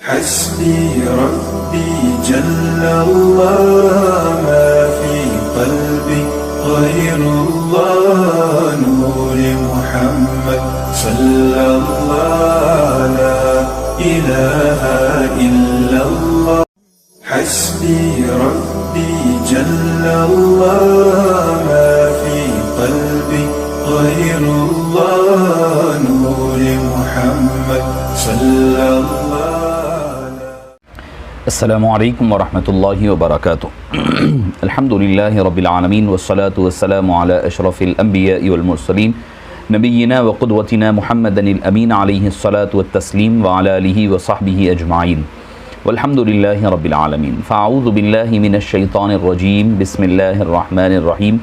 حسبي ربي جل الله ما في قلبي غير الله نور محمد صلى الله لا إله إلا الله حسبي ربي جل الله ما في قلبي غير الله نور محمد صلى الله. السلام علیکم ورحمۃ اللہ وبرکاتہ. الحمدللہ رب العالمین والصلاة والسلام علی اشرف الانبیاء والمرسلین نبینا وقدوتنا محمد الامین علیہ الصلاة والتسلیم وعلی آلہ وصحبہ اجمعین والحمدللہ رب العالمین. فاعوذ باللہ من الشیطان الرجیم. بسم اللہ الرحمن الرحیم.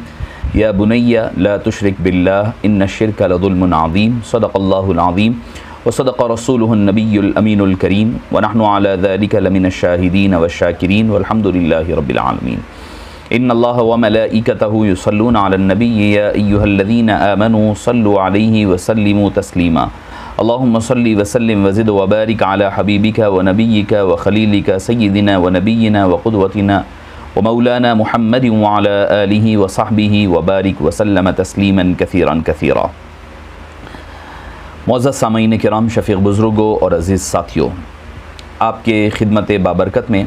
یا بنی لا تشرک باللہ ان الشرک لظلم عظیم. صدق اللہ العظیم وصدق رسوله النبی الامین الکریم ونحن على ذلك لمن الشاہدین والشاکرین والحمد للہ رب العالمین. ان اللہ وملائکته یصلون علی النبی یا ایہا الذین آمنوا صلوا علیہ وسلموا تسلیما. اللہم صلی وسلم وزد وبارک علی حبیبک ونبیک وخلیلک سیدنا ونبینا وقدوتنا ومولانا محمد وعلى آلہ وصحبہ وبارک وسلم تسلیما کثیرا کثیرا. معزز سامعین کرام، شفیق بزرگوں اور عزیز ساتھیوں، آپ کے خدمت بابرکت میں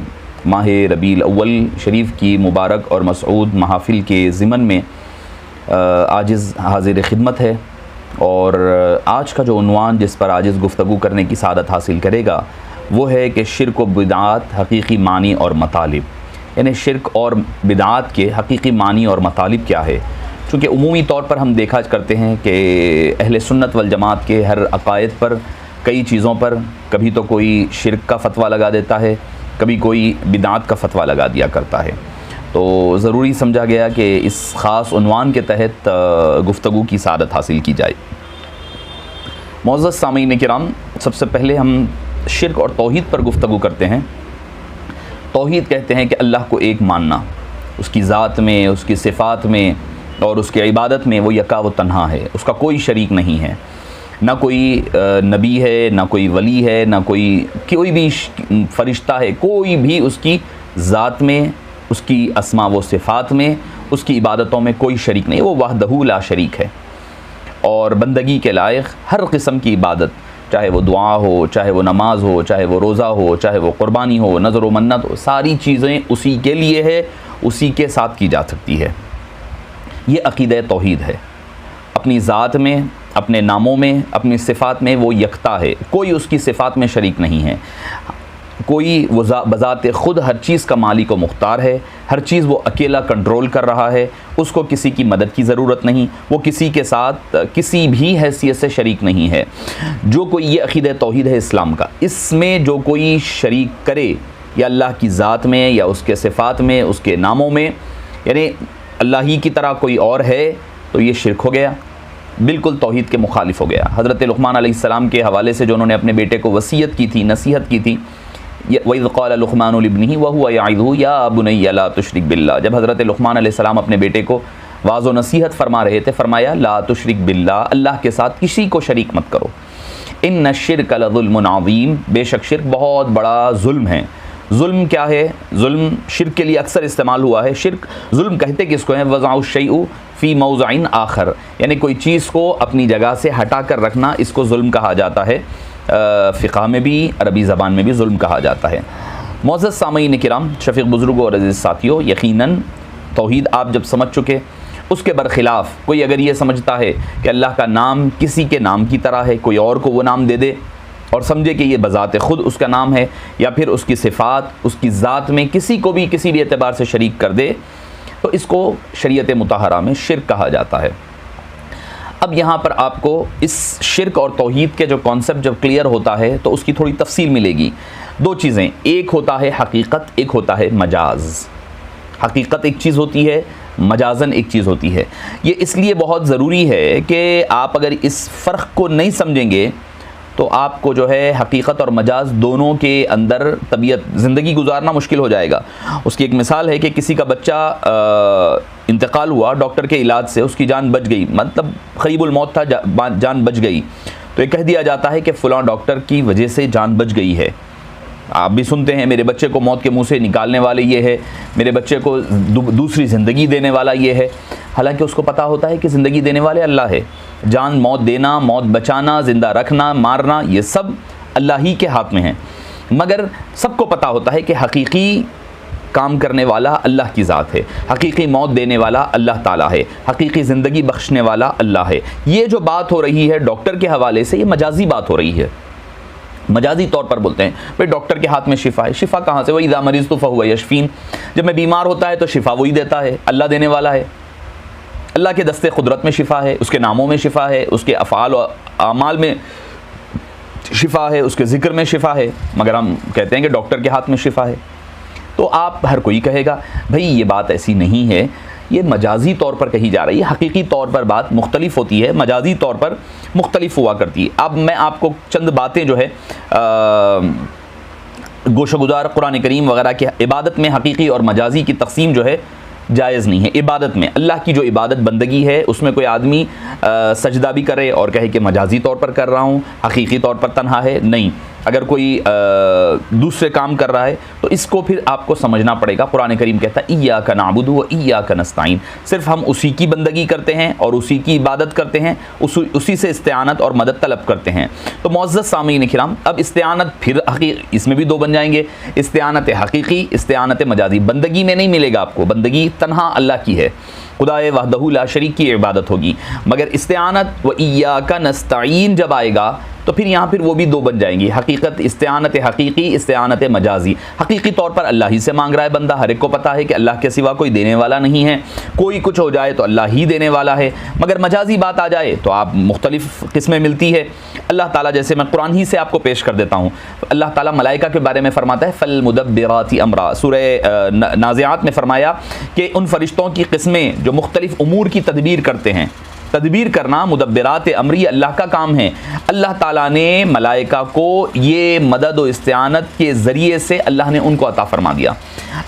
ماہ ربیع الاول شریف کی مبارک اور مسعود محافل کے ضمن میں عاجز حاضر خدمت ہے. اور آج کا جو عنوان جس پر عاجز گفتگو کرنے کی سعادت حاصل کرے گا وہ ہے کہ شرک و بدعات حقیقی معنی اور مطالب. یعنی شرک اور بدعات کے حقیقی معنی اور مطالب کیا ہے. چونکہ عمومی طور پر ہم دیکھا کرتے ہیں کہ اہل سنت والجماعت کے ہر عقائد پر کئی چیزوں پر کبھی تو کوئی شرک کا فتویٰ لگا دیتا ہے، کبھی کوئی بدعات کا فتویٰ لگا دیا کرتا ہے. تو ضروری سمجھا گیا کہ اس خاص عنوان کے تحت گفتگو کی سعادت حاصل کی جائے. معزز سامعین کرام، سب سے پہلے ہم شرک اور توحید پر گفتگو کرتے ہیں. توحید کہتے ہیں کہ اللہ کو ایک ماننا، اس کی ذات میں، اس کی صفات میں اور اس کی عبادت میں وہ یکا و تنہا ہے، اس کا کوئی شریک نہیں ہے. نہ کوئی نبی ہے، نہ کوئی ولی ہے، نہ کوئی بھی فرشتہ ہے، کوئی بھی اس کی ذات میں، اس کی اسماء و صفات میں، اس کی عبادتوں میں کوئی شریک نہیں. وہ وحدہ لا شریک ہے اور بندگی کے لائق ہر قسم کی عبادت، چاہے وہ دعا ہو، چاہے وہ نماز ہو، چاہے وہ روزہ ہو، چاہے وہ قربانی ہو، نذر و منت ہو، ساری چیزیں اسی کے لیے ہے، اسی کے ساتھ کی جا سکتی ہے. یہ عقیدہ توحید ہے. اپنی ذات میں، اپنے ناموں میں، اپنی صفات میں وہ یکتا ہے، کوئی اس کی صفات میں شریک نہیں ہے. کوئی وہ بذات خود ہر چیز کا مالک و مختار ہے، ہر چیز وہ اکیلا کنٹرول کر رہا ہے، اس کو کسی کی مدد کی ضرورت نہیں، وہ کسی کے ساتھ کسی بھی حیثیت سے شریک نہیں ہے. جو کوئی یہ عقیدہ توحید ہے اسلام کا، اس میں جو کوئی شریک کرے یا اللہ کی ذات میں یا اس کے صفات میں، اس کے ناموں میں، یعنی اللہ ہی کی طرح کوئی اور ہے، تو یہ شرک ہو گیا، بالکل توحید کے مخالف ہو گیا. حضرت لقمان علیہ السلام کے حوالے سے جو انہوں نے اپنے بیٹے کو وصیت کی تھی، نصیحت کی تھی، وَإِذْ قَالَ لُقْمَانُ لِابْنِهِ وَهُوَ يَعِظُهُ يَا بُنَيَّ لَا تُشْرِكْ بِاللَّهِ. جب حضرت لقمان علیہ السلام اپنے بیٹے کو واعظ و نصیحت فرما رہے تھے، فرمایا لا تشرک باللہ، اللہ کے ساتھ کسی کو شریک مت کرو. ان الشرک لظلم عظیم، بے شک شرک بہت بڑا ظلم ہے. ظلم کیا ہے؟ ظلم شرک کے لیے اکثر استعمال ہوا ہے. شرک ظلم کہتے کس کو ہیں؟ وضع الشیء فی موضع آخر، یعنی کوئی چیز کو اپنی جگہ سے ہٹا کر رکھنا، اس کو ظلم کہا جاتا ہے. فقہ میں بھی، عربی زبان میں بھی ظلم کہا جاتا ہے. معزز سامعین کرام، شفیق بزرگوں اور عزیز ساتھیوں، یقیناً توحید آپ جب سمجھ چکے، اس کے برخلاف کوئی اگر یہ سمجھتا ہے کہ اللہ کا نام کسی کے نام کی طرح ہے، کوئی اور کو وہ نام دے دے اور سمجھے کہ یہ بذات خود اس کا نام ہے، یا پھر اس کی صفات، اس کی ذات میں کسی کو بھی کسی بھی اعتبار سے شریک کر دے، تو اس کو شریعت مطہرہ میں شرک کہا جاتا ہے. اب یہاں پر آپ کو اس شرک اور توحید کے جو کانسیپٹ جب کلیئر ہوتا ہے تو اس کی تھوڑی تفصیل ملے گی. دو چیزیں، ایک ہوتا ہے حقیقت، ایک ہوتا ہے مجاز. حقیقت ایک چیز ہوتی ہے، مجازن ایک چیز ہوتی ہے. یہ اس لیے بہت ضروری ہے کہ آپ اگر اس فرق کو نہیں سمجھیں گے تو آپ کو جو ہے حقیقت اور مجاز دونوں کے اندر طبیعت زندگی گزارنا مشکل ہو جائے گا. اس کی ایک مثال ہے کہ کسی کا بچہ انتقال ہوا، ڈاکٹر کے علاج سے اس کی جان بچ گئی، مطلب قریب الموت تھا، جان بچ گئی، تو یہ کہہ دیا جاتا ہے کہ فلاں ڈاکٹر کی وجہ سے جان بچ گئی ہے. آپ بھی سنتے ہیں میرے بچے کو موت کے منہ سے نکالنے والے یہ ہے، میرے بچے کو دوسری زندگی دینے والا یہ ہے، حالانکہ اس کو پتہ ہوتا ہے کہ زندگی دینے والے اللہ ہے، جان موت دینا، موت بچانا، زندہ رکھنا، مارنا، یہ سب اللہ ہی کے ہاتھ میں ہیں، مگر سب کو پتہ ہوتا ہے کہ حقیقی کام کرنے والا اللہ کی ذات ہے، حقیقی موت دینے والا اللہ تعالیٰ ہے، حقیقی زندگی بخشنے والا اللہ ہے۔ یہ جو بات ہو رہی ہے ڈاکٹر کے حوالے سے، یہ مجازی بات ہو رہی ہے، مجازی طور پر بولتے ہیں بھئی ڈاکٹر کے ہاتھ میں شفا ہے۔ شفا کہاں سے؟ وَإِذَا مَرِضْتُ فَهُوَ يَشْفِينِ، جب میں بیمار ہوتا ہے تو شفا وہی دیتا ہے، اللہ دینے والا ہے، اللہ کے دستے قدرت میں شفا ہے، اس کے ناموں میں شفا ہے، اس کے افعال و اعمال میں شفا ہے، اس کے ذکر میں شفا ہے، مگر ہم کہتے ہیں کہ ڈاکٹر کے ہاتھ میں شفا ہے۔ تو آپ ہر کوئی کہے گا بھئی یہ بات ایسی نہیں ہے، یہ مجازی طور پر کہی جا رہی ہے، حقیقی طور پر بات مختلف ہوتی ہے، مجازی طور پر مختلف ہوا کرتی ہے۔ اب میں آپ کو چند باتیں جو ہے گوشہ گزار قرآن کریم وغیرہ کی عبادت میں حقیقی اور مجازی کی تقسیم جو ہے جائز نہیں ہے۔ عبادت میں اللہ کی جو عبادت بندگی ہے اس میں کوئی آدمی سجدہ بھی کرے اور کہے کہ مجازی طور پر کر رہا ہوں، حقیقی طور پر تنہا ہے، نہیں۔ اگر کوئی دوسرے کام کر رہا ہے تو اس کو پھر آپ کو سمجھنا پڑے گا۔ قرآن کریم کہتا ہے ایاک نعبد و ایاک نستعین، صرف ہم اسی کی بندگی کرتے ہیں اور اسی کی عبادت کرتے ہیں، اسی سے استعانت اور مدد طلب کرتے ہیں۔ تو معزز سامعین کرام، اب استعانت پھر اس میں بھی دو بن جائیں گے، استعانت حقیقی، استعانت مجازی۔ بندگی میں نہیں ملے گا آپ کو، بندگی تنہا اللہ کی ہے، خدائے وحدہ لا شریک کی عبادت ہوگی، مگر استعانت و ایاک نستعین جب آئے گا تو پھر یہاں پھر وہ بھی دو بن جائیں گی، حقیقت استعانت حقیقی، استعانت مجازی۔ حقیقی طور پر اللہ ہی سے مانگ رہا ہے بندہ، ہر ایک کو پتہ ہے کہ اللہ کے سوا کوئی دینے والا نہیں ہے، کوئی کچھ ہو جائے تو اللہ ہی دینے والا ہے، مگر مجازی بات آ جائے تو آپ مختلف قسمیں ملتی ہے۔ اللہ تعالیٰ جیسے میں قرآن ہی سے آپ کو پیش کر دیتا ہوں، اللہ تعالیٰ ملائکہ کے بارے میں فرماتا ہے فَالْمُدَبِّرَاتِ أَمْرًا، سورہ نازعات میں فرمایا کہ ان فرشتوں کی قسمیں جو مختلف امور کی تدبیر کرتے ہیں، تدبیر کرنا مدبرات امری اللہ کا کام ہے۔ اللہ تعالیٰ نے ملائکہ کو یہ مدد و استعانت کے ذریعے سے اللہ نے ان کو عطا فرما دیا۔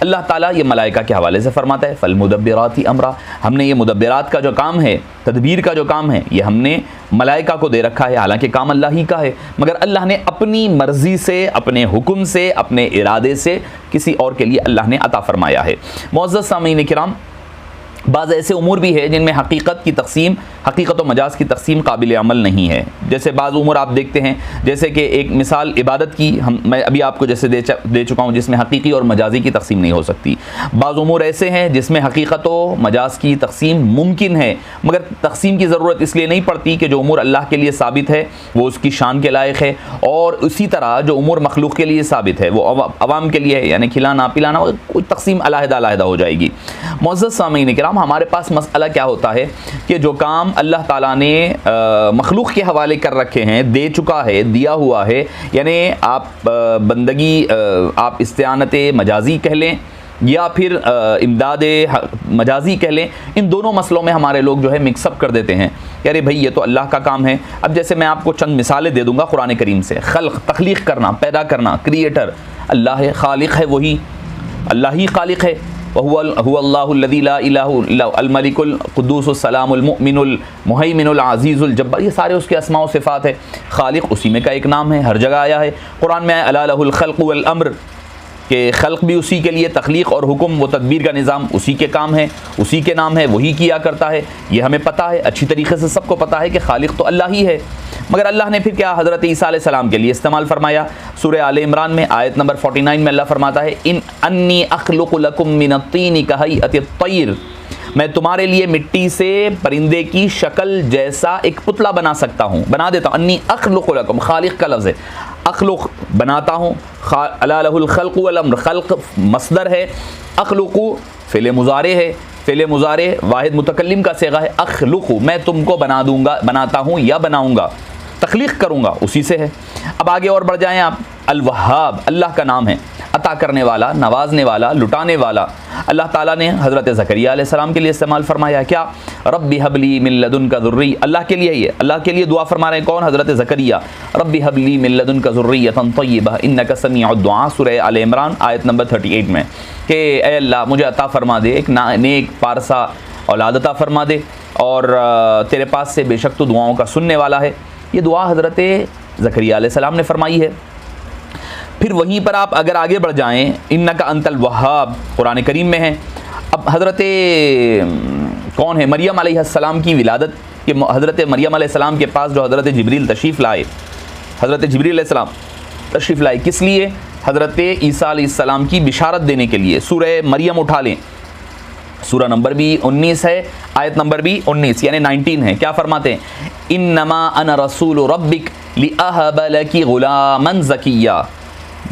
اللہ تعالیٰ یہ ملائکہ کے حوالے سے فرماتا ہے فَالْمُدَبِّرَاتِ أَمْرًا، ہم نے یہ مدبرات کا جو کام ہے، تدبیر کا جو کام ہے، یہ ہم نے ملائکہ کو دے رکھا ہے، حالانکہ کام اللہ ہی کا ہے، مگر اللہ نے اپنی مرضی سے، اپنے حکم سے، اپنے ارادے سے کسی اور کے لیے اللہ نے عطا فرمایا ہے۔ معزز سامعین کرام، بعض ایسے امور بھی ہے جن میں حقیقت کی تقسیم، حقیقت و مجاز کی تقسیم قابل عمل نہیں ہے۔ جیسے بعض امور آپ دیکھتے ہیں، جیسے کہ ایک مثال عبادت کی میں ابھی آپ کو جیسے دے چکا ہوں، جس میں حقیقی اور مجازی کی تقسیم نہیں ہو سکتی۔ بعض امور ایسے ہیں جس میں حقیقت و مجاز کی تقسیم ممکن ہے، مگر تقسیم کی ضرورت اس لیے نہیں پڑتی کہ جو امور اللہ کے لیے ثابت ہے وہ اس کی شان کے لائق ہے، اور اسی طرح جو امور مخلوق کے لیے ثابت ہے وہ عوام کے لیے ہے، یعنی کھلانا پلانا، کوئی تقسیم علیحدہ علیحدہ ہو جائے گی۔ معزز سامعین کرام، ہمارے پاس مسئلہ کیا ہوتا ہے کہ جو کام اللہ تعالیٰ نے مخلوق کے حوالے کر رکھے ہیں، دے چکا ہے، دیا ہوا ہے، یعنی آپ بندگی، آپ استعانت مجازی کہہ لیں یا پھر امداد مجازی کہہ لیں، ان دونوں مسئلوں میں ہمارے لوگ جو ہے مکس اپ کر دیتے ہیں کہ ارے بھائی یہ تو اللہ کا کام ہے۔ اب جیسے میں آپ کو چند مثالیں دے دوں گا قرآن کریم سے۔ خلق، تخلیق کرنا، پیدا کرنا، کریٹر اللہ ہے، خالق ہے وہی، اللہ ہی خالق ہے۔ هو اللہ الذی لا الہ الا الملک القدوس السلام المؤمن المہیمن العزیز الجبار، یہ سارے اس کے اسماء و صفات ہے۔ خالق اسی میں کا ایک نام ہے، ہر جگہ آیا ہے قرآن میں، الا لہ الخلق والامر، کہ خلق بھی اسی کے لیے، تخلیق اور حکم و تدبیر کا نظام اسی کے کام ہے، اسی کے نام ہے، وہی کیا کرتا ہے۔ یہ ہمیں پتہ ہے، اچھی طریقے سے سب کو پتہ ہے کہ خالق تو اللہ ہی ہے، مگر اللہ نے پھر کیا حضرت عیسیٰ علیہ السلام کے لیے استعمال فرمایا۔ سورہ آل عمران میں آیت نمبر 49 میں اللہ فرماتا ہے انی اخلق لکم من الطین کہیئۃ الطیر، میں تمہارے لیے مٹی سے پرندے کی شکل جیسا ایک پتلا بنا سکتا ہوں، بنا دیتا ہوں۔ انی اخلق لکم، خالق کا لفظ ہے، اخلق بناتا ہوں، الا لہ الخلق والامر، خلق مصدر ہے، اخلق فعل مضارع ہے، فعل مضارع واحد متکلم کا صیغہ ہے، اخلق میں تم کو بنا دوں گا، بناتا ہوں یا بناؤں گا، تخلیق کروں گا، اسی سے ہے۔ اب آگے اور بڑھ جائیں آپ، الوہاب اللہ کا نام ہے، عطا کرنے والا، نوازنے والا، لٹانے والا۔ اللہ تعالیٰ نے حضرت زکریہ علیہ السلام کے لیے استعمال فرمایا کیا؟ رب هب لی من لدنک ذریہ، اللہ کے لیے ہی ہے، اللہ کے لیے دعا فرما رہے ہیں کون؟ حضرت زکریہ، رب هب لی من لدنک ذریۃ طیبہ انک سمیع الدعاء، سورہ آل عمران آیت نمبر 38 میں، کہ اے اللہ مجھے عطا فرما دے ایک نیک پارسا اولاد عطا فرما دے، اور تیرے پاس سے بے شک تو دعاؤں کا سننے والا ہے۔ یہ دعا حضرت زکریہ علیہ السلام نے فرمائی ہے۔ پھر وہیں پر آپ اگر آگے بڑھ جائیں، انک انت الوہاب قرآن کریم میں ہے۔ اب حضرت کون ہے مریم علیہ السلام کی ولادت، کہ حضرت مریم علیہ السلام کے پاس جو حضرت جبریل تشریف لائے، حضرت جبریل علیہ السلام تشریف لائے کس لیے؟ حضرت عیسیٰ علیہ السلام کی بشارت دینے کے لیے۔ سورہ مریم اٹھا لیں، سورہ نمبر بھی 19 ہے، آیت نمبر بھی 19 یعنی 19 ہے۔ کیا فرماتے ہیں؟ انما انا رسول ربک لأہب لکی غلاما زکیا،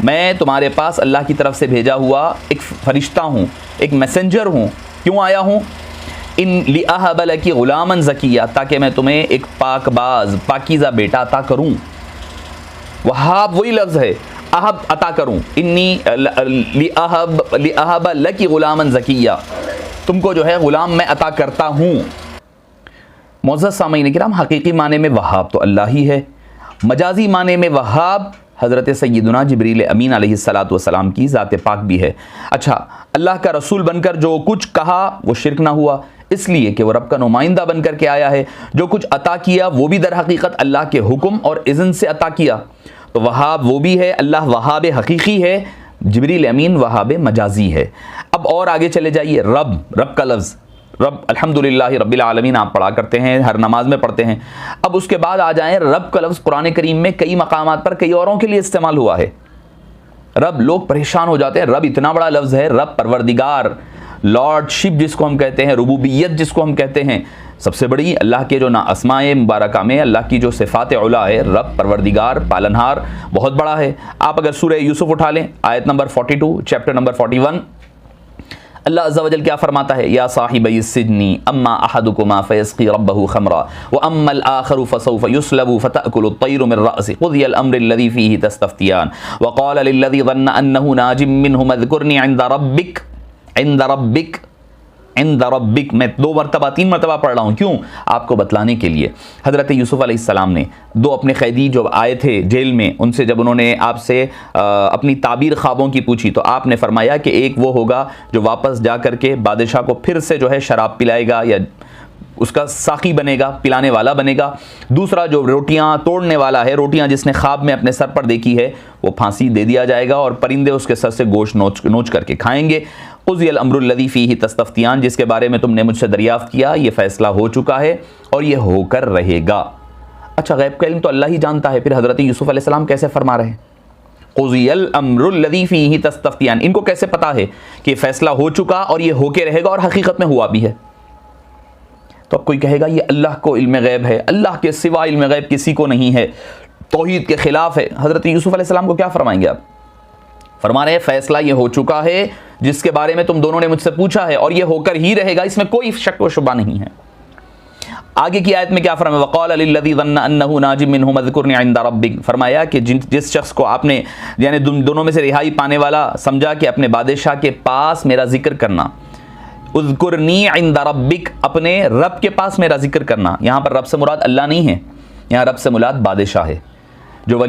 میں تمہارے پاس اللہ کی طرف سے بھیجا ہوا ایک فرشتہ ہوں، ایک میسنجر ہوں۔ کیوں آیا ہوں؟ ان لأہب لکی غلاما زکیا، تاکہ میں تمہیں ایک پاک باز پاکیزہ بیٹا عطا کروں۔ وہاب وہی لفظ ہے، اہب عطا کروں، انی لأہب لکی غلاما زکیا، تم کو جو ہے غلام میں عطا کرتا ہوں۔ معزز سامعین کرام، حقیقی معنی میں وہاب تو اللہ ہی ہے، مجازی معنی میں وہاب حضرت سیدنا جبریل امین علیہ السلام کی ذات پاک بھی ہے۔ اچھا، اللہ کا رسول بن کر جو کچھ کہا وہ شرک نہ ہوا، اس لیے کہ وہ رب کا نمائندہ بن کر کے آیا ہے۔ جو کچھ عطا کیا وہ بھی در حقیقت اللہ کے حکم اور اذن سے عطا کیا۔ تو وہاب وہ بھی ہے، اللہ وہاب حقیقی ہے، جبریل امین وہاب مجازی ہے۔ اب اور آگے چلے جائیے، رب کا لفظ، رب الحمدللہ رب العالمین آپ پڑھا کرتے ہیں، ہر نماز میں پڑھتے ہیں۔ اب اس کے بعد آ جائیں، رب کا لفظ قرآن کریم میں کئی مقامات پر کئی اوروں کے لیے استعمال ہوا ہے۔ رب، لوگ پریشان ہو جاتے ہیں، رب اتنا بڑا لفظ ہے، رب پروردگار، لارڈ شپ جس کو ہم کہتے ہیں، ربوبیت جس کو ہم کہتے ہیں، سب سے بڑی اللہ کے جو اسماء مبارکہ میں اللہ کی جو صفات علا ہے، رب پروردگار پالنہار بہت بڑا ہے۔ آپ اگر سورہ یوسف اٹھا لیں، آیت نمبر 42، چیپٹر نمبر 41، اللہ عز و جل کیا فرماتا ہے؟ یا صاحبی السجن اما احدکما فیسقی ربہ خمرا واما الاخر فسوف یسلب فتأکل الطیر من رأسه قضی الامر الذی فیہ تستفتیان وقال للذی ظن انہ ناج منہم اذکرنی عند ربک، میں 2 مرتبہ 3 مرتبہ پڑھ رہا ہوں، کیوں؟ آپ کو بتلانے کے لیے۔ حضرت یوسف علیہ السلام نے 2 اپنے قیدی جو آئے تھے جیل میں، ان سے جب انہوں نے آپ سے اپنی تعبیر خوابوں کی پوچھی تو آپ نے فرمایا کہ ایک وہ ہوگا جو واپس جا کر کے بادشاہ کو پھر سے جو ہے شراب پلائے گا یا اس کا ساقی بنے گا، پلانے والا بنے گا۔ دوسرا جو روٹیاں توڑنے والا ہے، روٹیاں جس نے خواب میں اپنے سر پر دیکھی ہے، وہ پھانسی دے دیا جائے گا اور پرندے اس کے سر سے گوشت نوچ کر کے کھائیں گے۔ قضی الامر الذی فیہ تستفتیان، جس کے بارے میں تم نے مجھ سے دریافت کیا، یہ فیصلہ ہو چکا ہے اور یہ ہو کر رہے گا۔ اچھا، غیب کا علم تو اللہ ہی جانتا ہے، پھر حضرت یوسف علیہ السلام کیسے فرما رہے ہیں قضی الامر الذی فیہ تستفتیان؟ ان کو کیسے پتا ہے کہ فیصلہ ہو چکا اور یہ ہو کے رہے گا اور حقیقت میں ہوا بھی ہے؟ تو اب کوئی کہے گا یہ اللہ کو علم غیب ہے، اللہ کے سوا علم غیب کسی کو نہیں ہے، توحید کے خلاف ہے۔ حضرت یوسف علیہ السلام کو کیا فرمائیں گے آپ؟ فرما رہے ہیں فیصلہ یہ ہو چکا ہے جس کے بارے میں تم دونوں نے مجھ سے پوچھا ہے، اور یہ ہو کر ہی رہے گا، اس میں کوئی شک و شبہ نہیں ہے۔ آگے کی آیت میں کیا فرمایا؟ وقال للذی ظن انہ ناج منہم اذکرنی عند ربک، فرمایا کہ جس شخص کو آپ نے یعنی دونوں میں سے رہائی پانے والا سمجھا کہ اپنے بادشاہ کے پاس میرا ذکر کرنا، اذکرنی عند ربک، اپنے رب کے پاس میرا ذکر کرنا۔ یہاں پر رب سے مراد اللہ نہیں ہے، یہاں رب سے مراد بادشاہ ہے۔ جو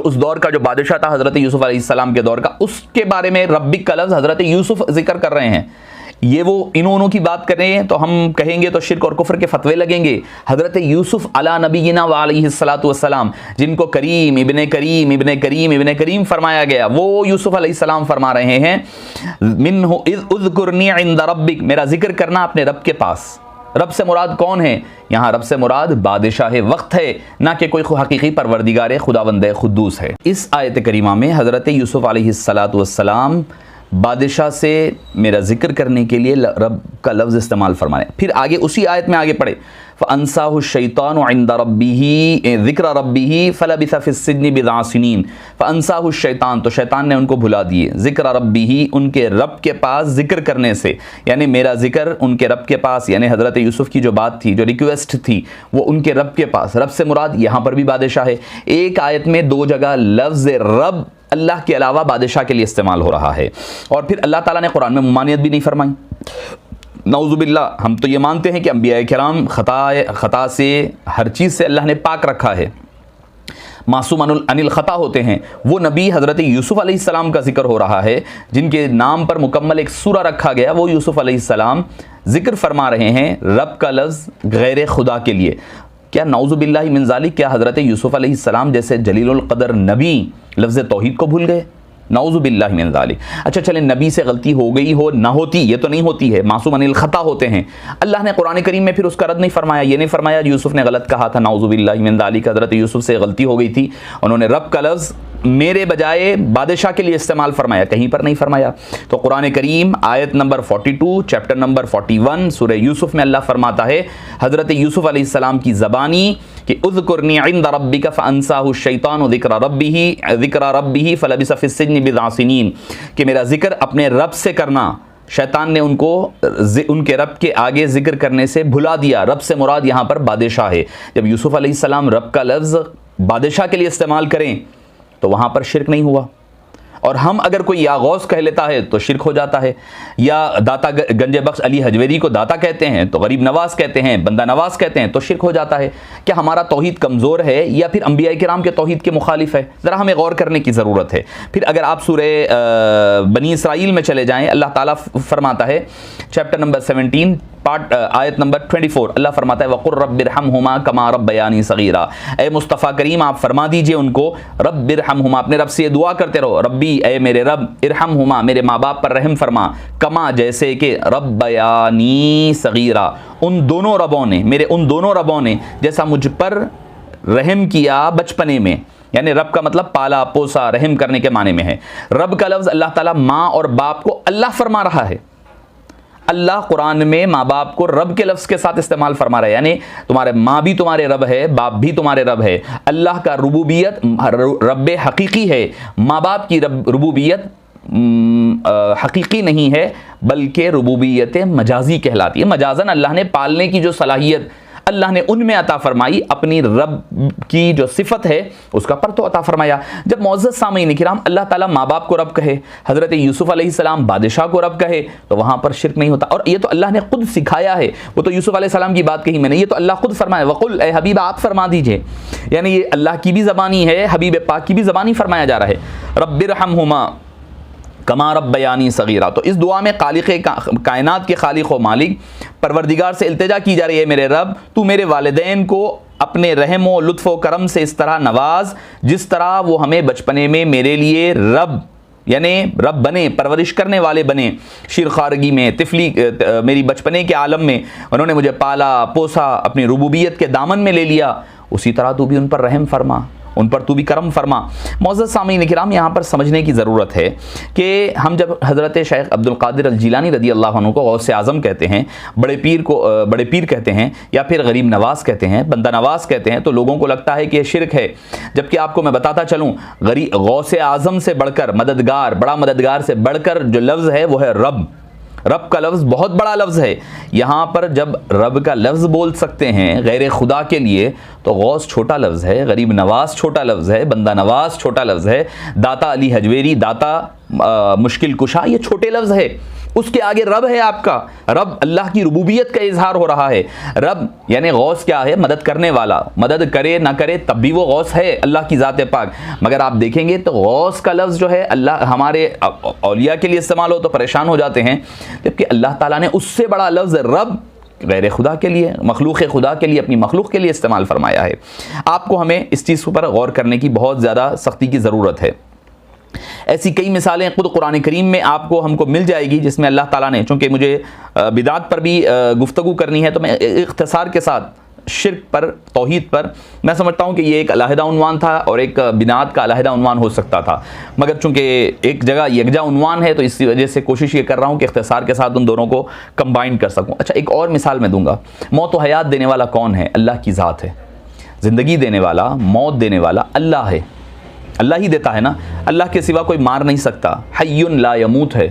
اس دور کا جو بادشاہ تھا حضرت یوسف علیہ السلام کے دور کا، اس کے بارے میں ربک کا لفظ حضرت یوسف ذکر کر رہے ہیں۔ یہ وہ انہوں کی بات کر رہے ہیں تو ہم کہیں گے تو شرک اور کفر کے فتوے لگیں گے۔ حضرت یوسف علی نبینا وعلیہ الصلاۃ والسلام، جن کو کریم ابن کریم ابن کریم ابن کریم فرمایا گیا، وہ یوسف علیہ السلام فرما رہے ہیں منہ اذکرنی عند ربک، میرا ذکر کرنا اپنے رب کے پاس۔ رب سے مراد کون ہے؟ یہاں رب سے مراد بادشاہ وقت ہے، نہ کہ کوئی حقیقی پروردگار خداوند قدوس ہے۔ اس آیت کریمہ میں حضرت یوسف علیہ الصلاۃ والسلام بادشاہ سے میرا ذکر کرنے کے لیے رب کا لفظ استعمال فرمائے۔ پھر آگے اسی آیت میں آگے پڑھے فَأَنْسَاهُ الشَّيْطَانُ عِنْدَ رَبِّهِ ذِكْرَ رَبِّهِ فَلَبِثَ فِي السِّجْنِ بِضْعَ سِنِينَ فَأَنْسَاهُ الشَّيْطَانُ، تو شیطان نے ان کو بھلا دیے، ذکر ربه، ان کے رب کے پاس ذکر کرنے سے، یعنی میرا ذکر ان کے رب کے پاس، یعنی حضرت یوسف کی جو بات تھی، جو ریکویسٹ تھی، وہ ان کے رب کے پاس۔ رب سے مراد یہاں پر بھی بادشاہ ہے۔ ایک آیت میں 2 جگہ لفظ رب اللہ کے علاوہ بادشاہ کے لیے استعمال ہو رہا ہے، اور پھر اللہ تعالیٰ نے قرآن میں ممانعت بھی نہیں فرمائی۔ نعوذ باللہ، ہم تو یہ مانتے ہیں کہ انبیاء کرام خطا سے، ہر چیز سے اللہ نے پاک رکھا ہے، معصوم عن الخطا ہوتے ہیں۔ وہ نبی حضرت یوسف علیہ السلام کا ذکر ہو رہا ہے، جن کے نام پر مکمل ایک سورہ رکھا گیا، وہ یوسف علیہ السلام ذکر فرما رہے ہیں رب کا لفظ غیر خدا کے لیے۔ کیا نعوذ باللہ من ذالک، کیا حضرت یوسف علیہ السلام جیسے جلیل القدر نبی لفظ توحید کو بھول گئے؟ نعوذ باللہ من ذالک۔ اچھا چلیں نبی سے غلطی ہو گئی ہو، نہ ہوتی، یہ تو نہیں ہوتی ہے، معصوم عن الخطا ہوتے ہیں، اللہ نے قرآن کریم میں پھر اس کا رد نہیں فرمایا، یہ نہیں فرمایا یوسف نے غلط کہا تھا، نعوذ باللہ من ذالک، حضرت یوسف سے غلطی ہو گئی تھی، انہوں نے رب کا لفظ میرے بجائے بادشاہ کے لیے استعمال فرمایا، کہیں پر نہیں فرمایا۔ تو قرآن کریم آیت نمبر 42 چیپٹر نمبر 41 سورہ یوسف میں اللہ فرماتا ہے حضرت یوسف علیہ السلام کی زبانی کہ اذکرنی عند ربک فانساہ الشیطان ذکر ربہ فلبث فی السجن بضع سنین، کہ میرا ذکر اپنے رب سے کرنا، شیطان نے ان کو ان کے رب کے آگے ذکر کرنے سے بھلا دیا۔ رب سے مراد یہاں پر بادشاہ ہے۔ جب یوسف علیہ السلام رب کا لفظ بادشاہ کے لیے استعمال کریں تو وہاں پر شرک نہیں ہوا، اور ہم اگر کوئی یا غوث کہہ لیتا ہے تو شرک ہو جاتا ہے، یا داتا گنج بخش علی حجویری کو داتا کہتے ہیں تو غریب نواز کہتے ہیں، بندہ نواز کہتے ہیں تو شرک ہو جاتا ہے۔ کیا ہمارا توحید کمزور ہے یا پھر انبیاء کرام کے توحید کے مخالف ہے؟ ذرا ہمیں غور کرنے کی ضرورت ہے۔ پھر اگر آپ سورہ بنی اسرائیل میں چلے جائیں، اللہ تعالیٰ فرماتا ہے چیپٹر نمبر 17 آیت نمبر 24، اللہ فرماتا ہے وَقُلْ رَبِّ ارْحَمْهُمَا كَمَا رَبَّيَانِي صَغِيرًا، اے مصطفیٰ کریم آپ فرما دیجئے ان کو، رب ارحمہما، اپنے رب سے یہ دعا کرتے رہو، ربی اے میرے رب، ارحمہما میرے ماں باپ پر رحم فرما، کما جیسے کہ ربیانی صغیرا، ان دونوں ربوں نے، میرے ان دونوں ربوں نے جیسا مجھ پر رحم کیا بچپنے میں، یعنی رب کا مطلب پالا پوسا، رحم کرنے کے معنی میں ہے۔ رب کا لفظ اللہ تعالیٰ ماں اور باپ کو اللہ فرما رہا ہے، اللہ قرآن میں ماں باپ کو رب کے لفظ کے ساتھ استعمال فرما رہا ہے، یعنی تمہارے ماں بھی تمہارے رب ہے، باپ بھی تمہارے رب ہے۔ اللہ کا ربوبیت رب حقیقی ہے، ماں باپ کی ربوبیت حقیقی نہیں ہے بلکہ ربوبیت مجازی کہلاتی ہے۔ مجازن اللہ نے پالنے کی جو صلاحیت اللہ نے ان میں عطا فرمائی، اپنی رب کی جو صفت ہے اس کا پر تو عطا فرمایا۔ جب معزز سامعین کرام اللہ تعالیٰ ماں باپ کو رب کہے، حضرت یوسف علیہ السلام بادشاہ کو رب کہے، تو وہاں پر شرک نہیں ہوتا، اور یہ تو اللہ نے خود سکھایا ہے۔ وہ تو یوسف علیہ السلام کی بات کہی میں نے، یہ تو اللہ خود فرمایا وقل، اے حبیب آپ فرما دیجئے، یعنی یہ اللہ کی بھی زبانی ہے، حبیب پاک کی بھی زبانی فرمایا جا رہا ہے، رب ارحمہما کما ربیانی صغیرا۔ تو اس دعا میں خالق کائنات کے خالق و مالک پروردگار سے التجا کی جا رہی ہے، میرے رب تو میرے والدین کو اپنے رحم و لطف و کرم سے اس طرح نواز جس طرح وہ ہمیں بچپنے میں میرے لیے رب، یعنی رب بنے، پرورش کرنے والے بنے، شیرخارگی میں، طفلی، میری بچپنے کے عالم میں انہوں نے مجھے پالا پوسا، اپنی ربوبیت کے دامن میں لے لیا، اسی طرح تو بھی ان پر رحم فرما، ان پر تو بھی کرم فرما۔ معزز سامعین کرام یہاں پر سمجھنے کی ضرورت ہے کہ ہم جب حضرت شیخ عبد القادر الجیلانی رضی اللہ عنہ کو غوث اعظم کہتے ہیں، بڑے پیر کو بڑے پیر کہتے ہیں، یا پھر غریب نواز کہتے ہیں، بندہ نواز کہتے ہیں، تو لوگوں کو لگتا ہے کہ یہ شرک ہے، جبکہ آپ کو میں بتاتا چلوں غوث اعظم سے بڑھ کر، مددگار، بڑا مددگار سے بڑھ کر جو لفظ ہے وہ ہے رب۔ رب کا لفظ بہت بڑا لفظ ہے، یہاں پر جب رب کا لفظ بول سکتے ہیں غیر خدا کے لیے تو غوث چھوٹا لفظ ہے، غریب نواز چھوٹا لفظ ہے، بندہ نواز چھوٹا لفظ ہے، داتا علی حجویری، داتا مشکل کشا، یہ چھوٹے لفظ ہے، اس کے آگے رب ہے آپ کا، رب اللہ کی ربوبیت کا اظہار ہو رہا ہے۔ رب یعنی غوث کیا ہے؟ مدد کرنے والا، مدد کرے نہ کرے تب بھی وہ غوث ہے، اللہ کی ذات پاک۔ مگر آپ دیکھیں گے تو غوث کا لفظ جو ہے اللہ ہمارے اولیاء کے لیے استعمال ہو تو پریشان ہو جاتے ہیں، جبکہ اللہ تعالیٰ نے اس سے بڑا لفظ رب غیر خدا کے لیے، مخلوق خدا کے لیے، اپنی مخلوق کے لیے استعمال فرمایا ہے۔ آپ کو ہمیں اس چیز پر غور کرنے کی بہت زیادہ سختی کی ضرورت ہے۔ ایسی کئی مثالیں خود قرآن کریم میں آپ کو ہم کو مل جائے گی جس میں اللہ تعالیٰ نے، چونکہ مجھے بدعت پر بھی گفتگو کرنی ہے تو میں اختصار کے ساتھ شرک پر، توحید پر، میں سمجھتا ہوں کہ یہ ایک علیحدہ عنوان تھا اور ایک بدعت کا علیحدہ عنوان ہو سکتا تھا، مگر چونکہ ایک جگہ یکجا عنوان ہے تو اسی وجہ سے کوشش یہ کر رہا ہوں کہ اختصار کے ساتھ ان دونوں کو کمبائن کر سکوں۔ اچھا ایک اور مثال میں دوں گا، موت و حیات دینے والا کون ہے؟ اللہ کی ذات ہے، زندگی دینے والا، موت دینے والا اللہ ہے، اللہ ہی دیتا ہے نا، اللہ کے سوا کوئی مار نہیں سکتا، حی لا یموت ہے،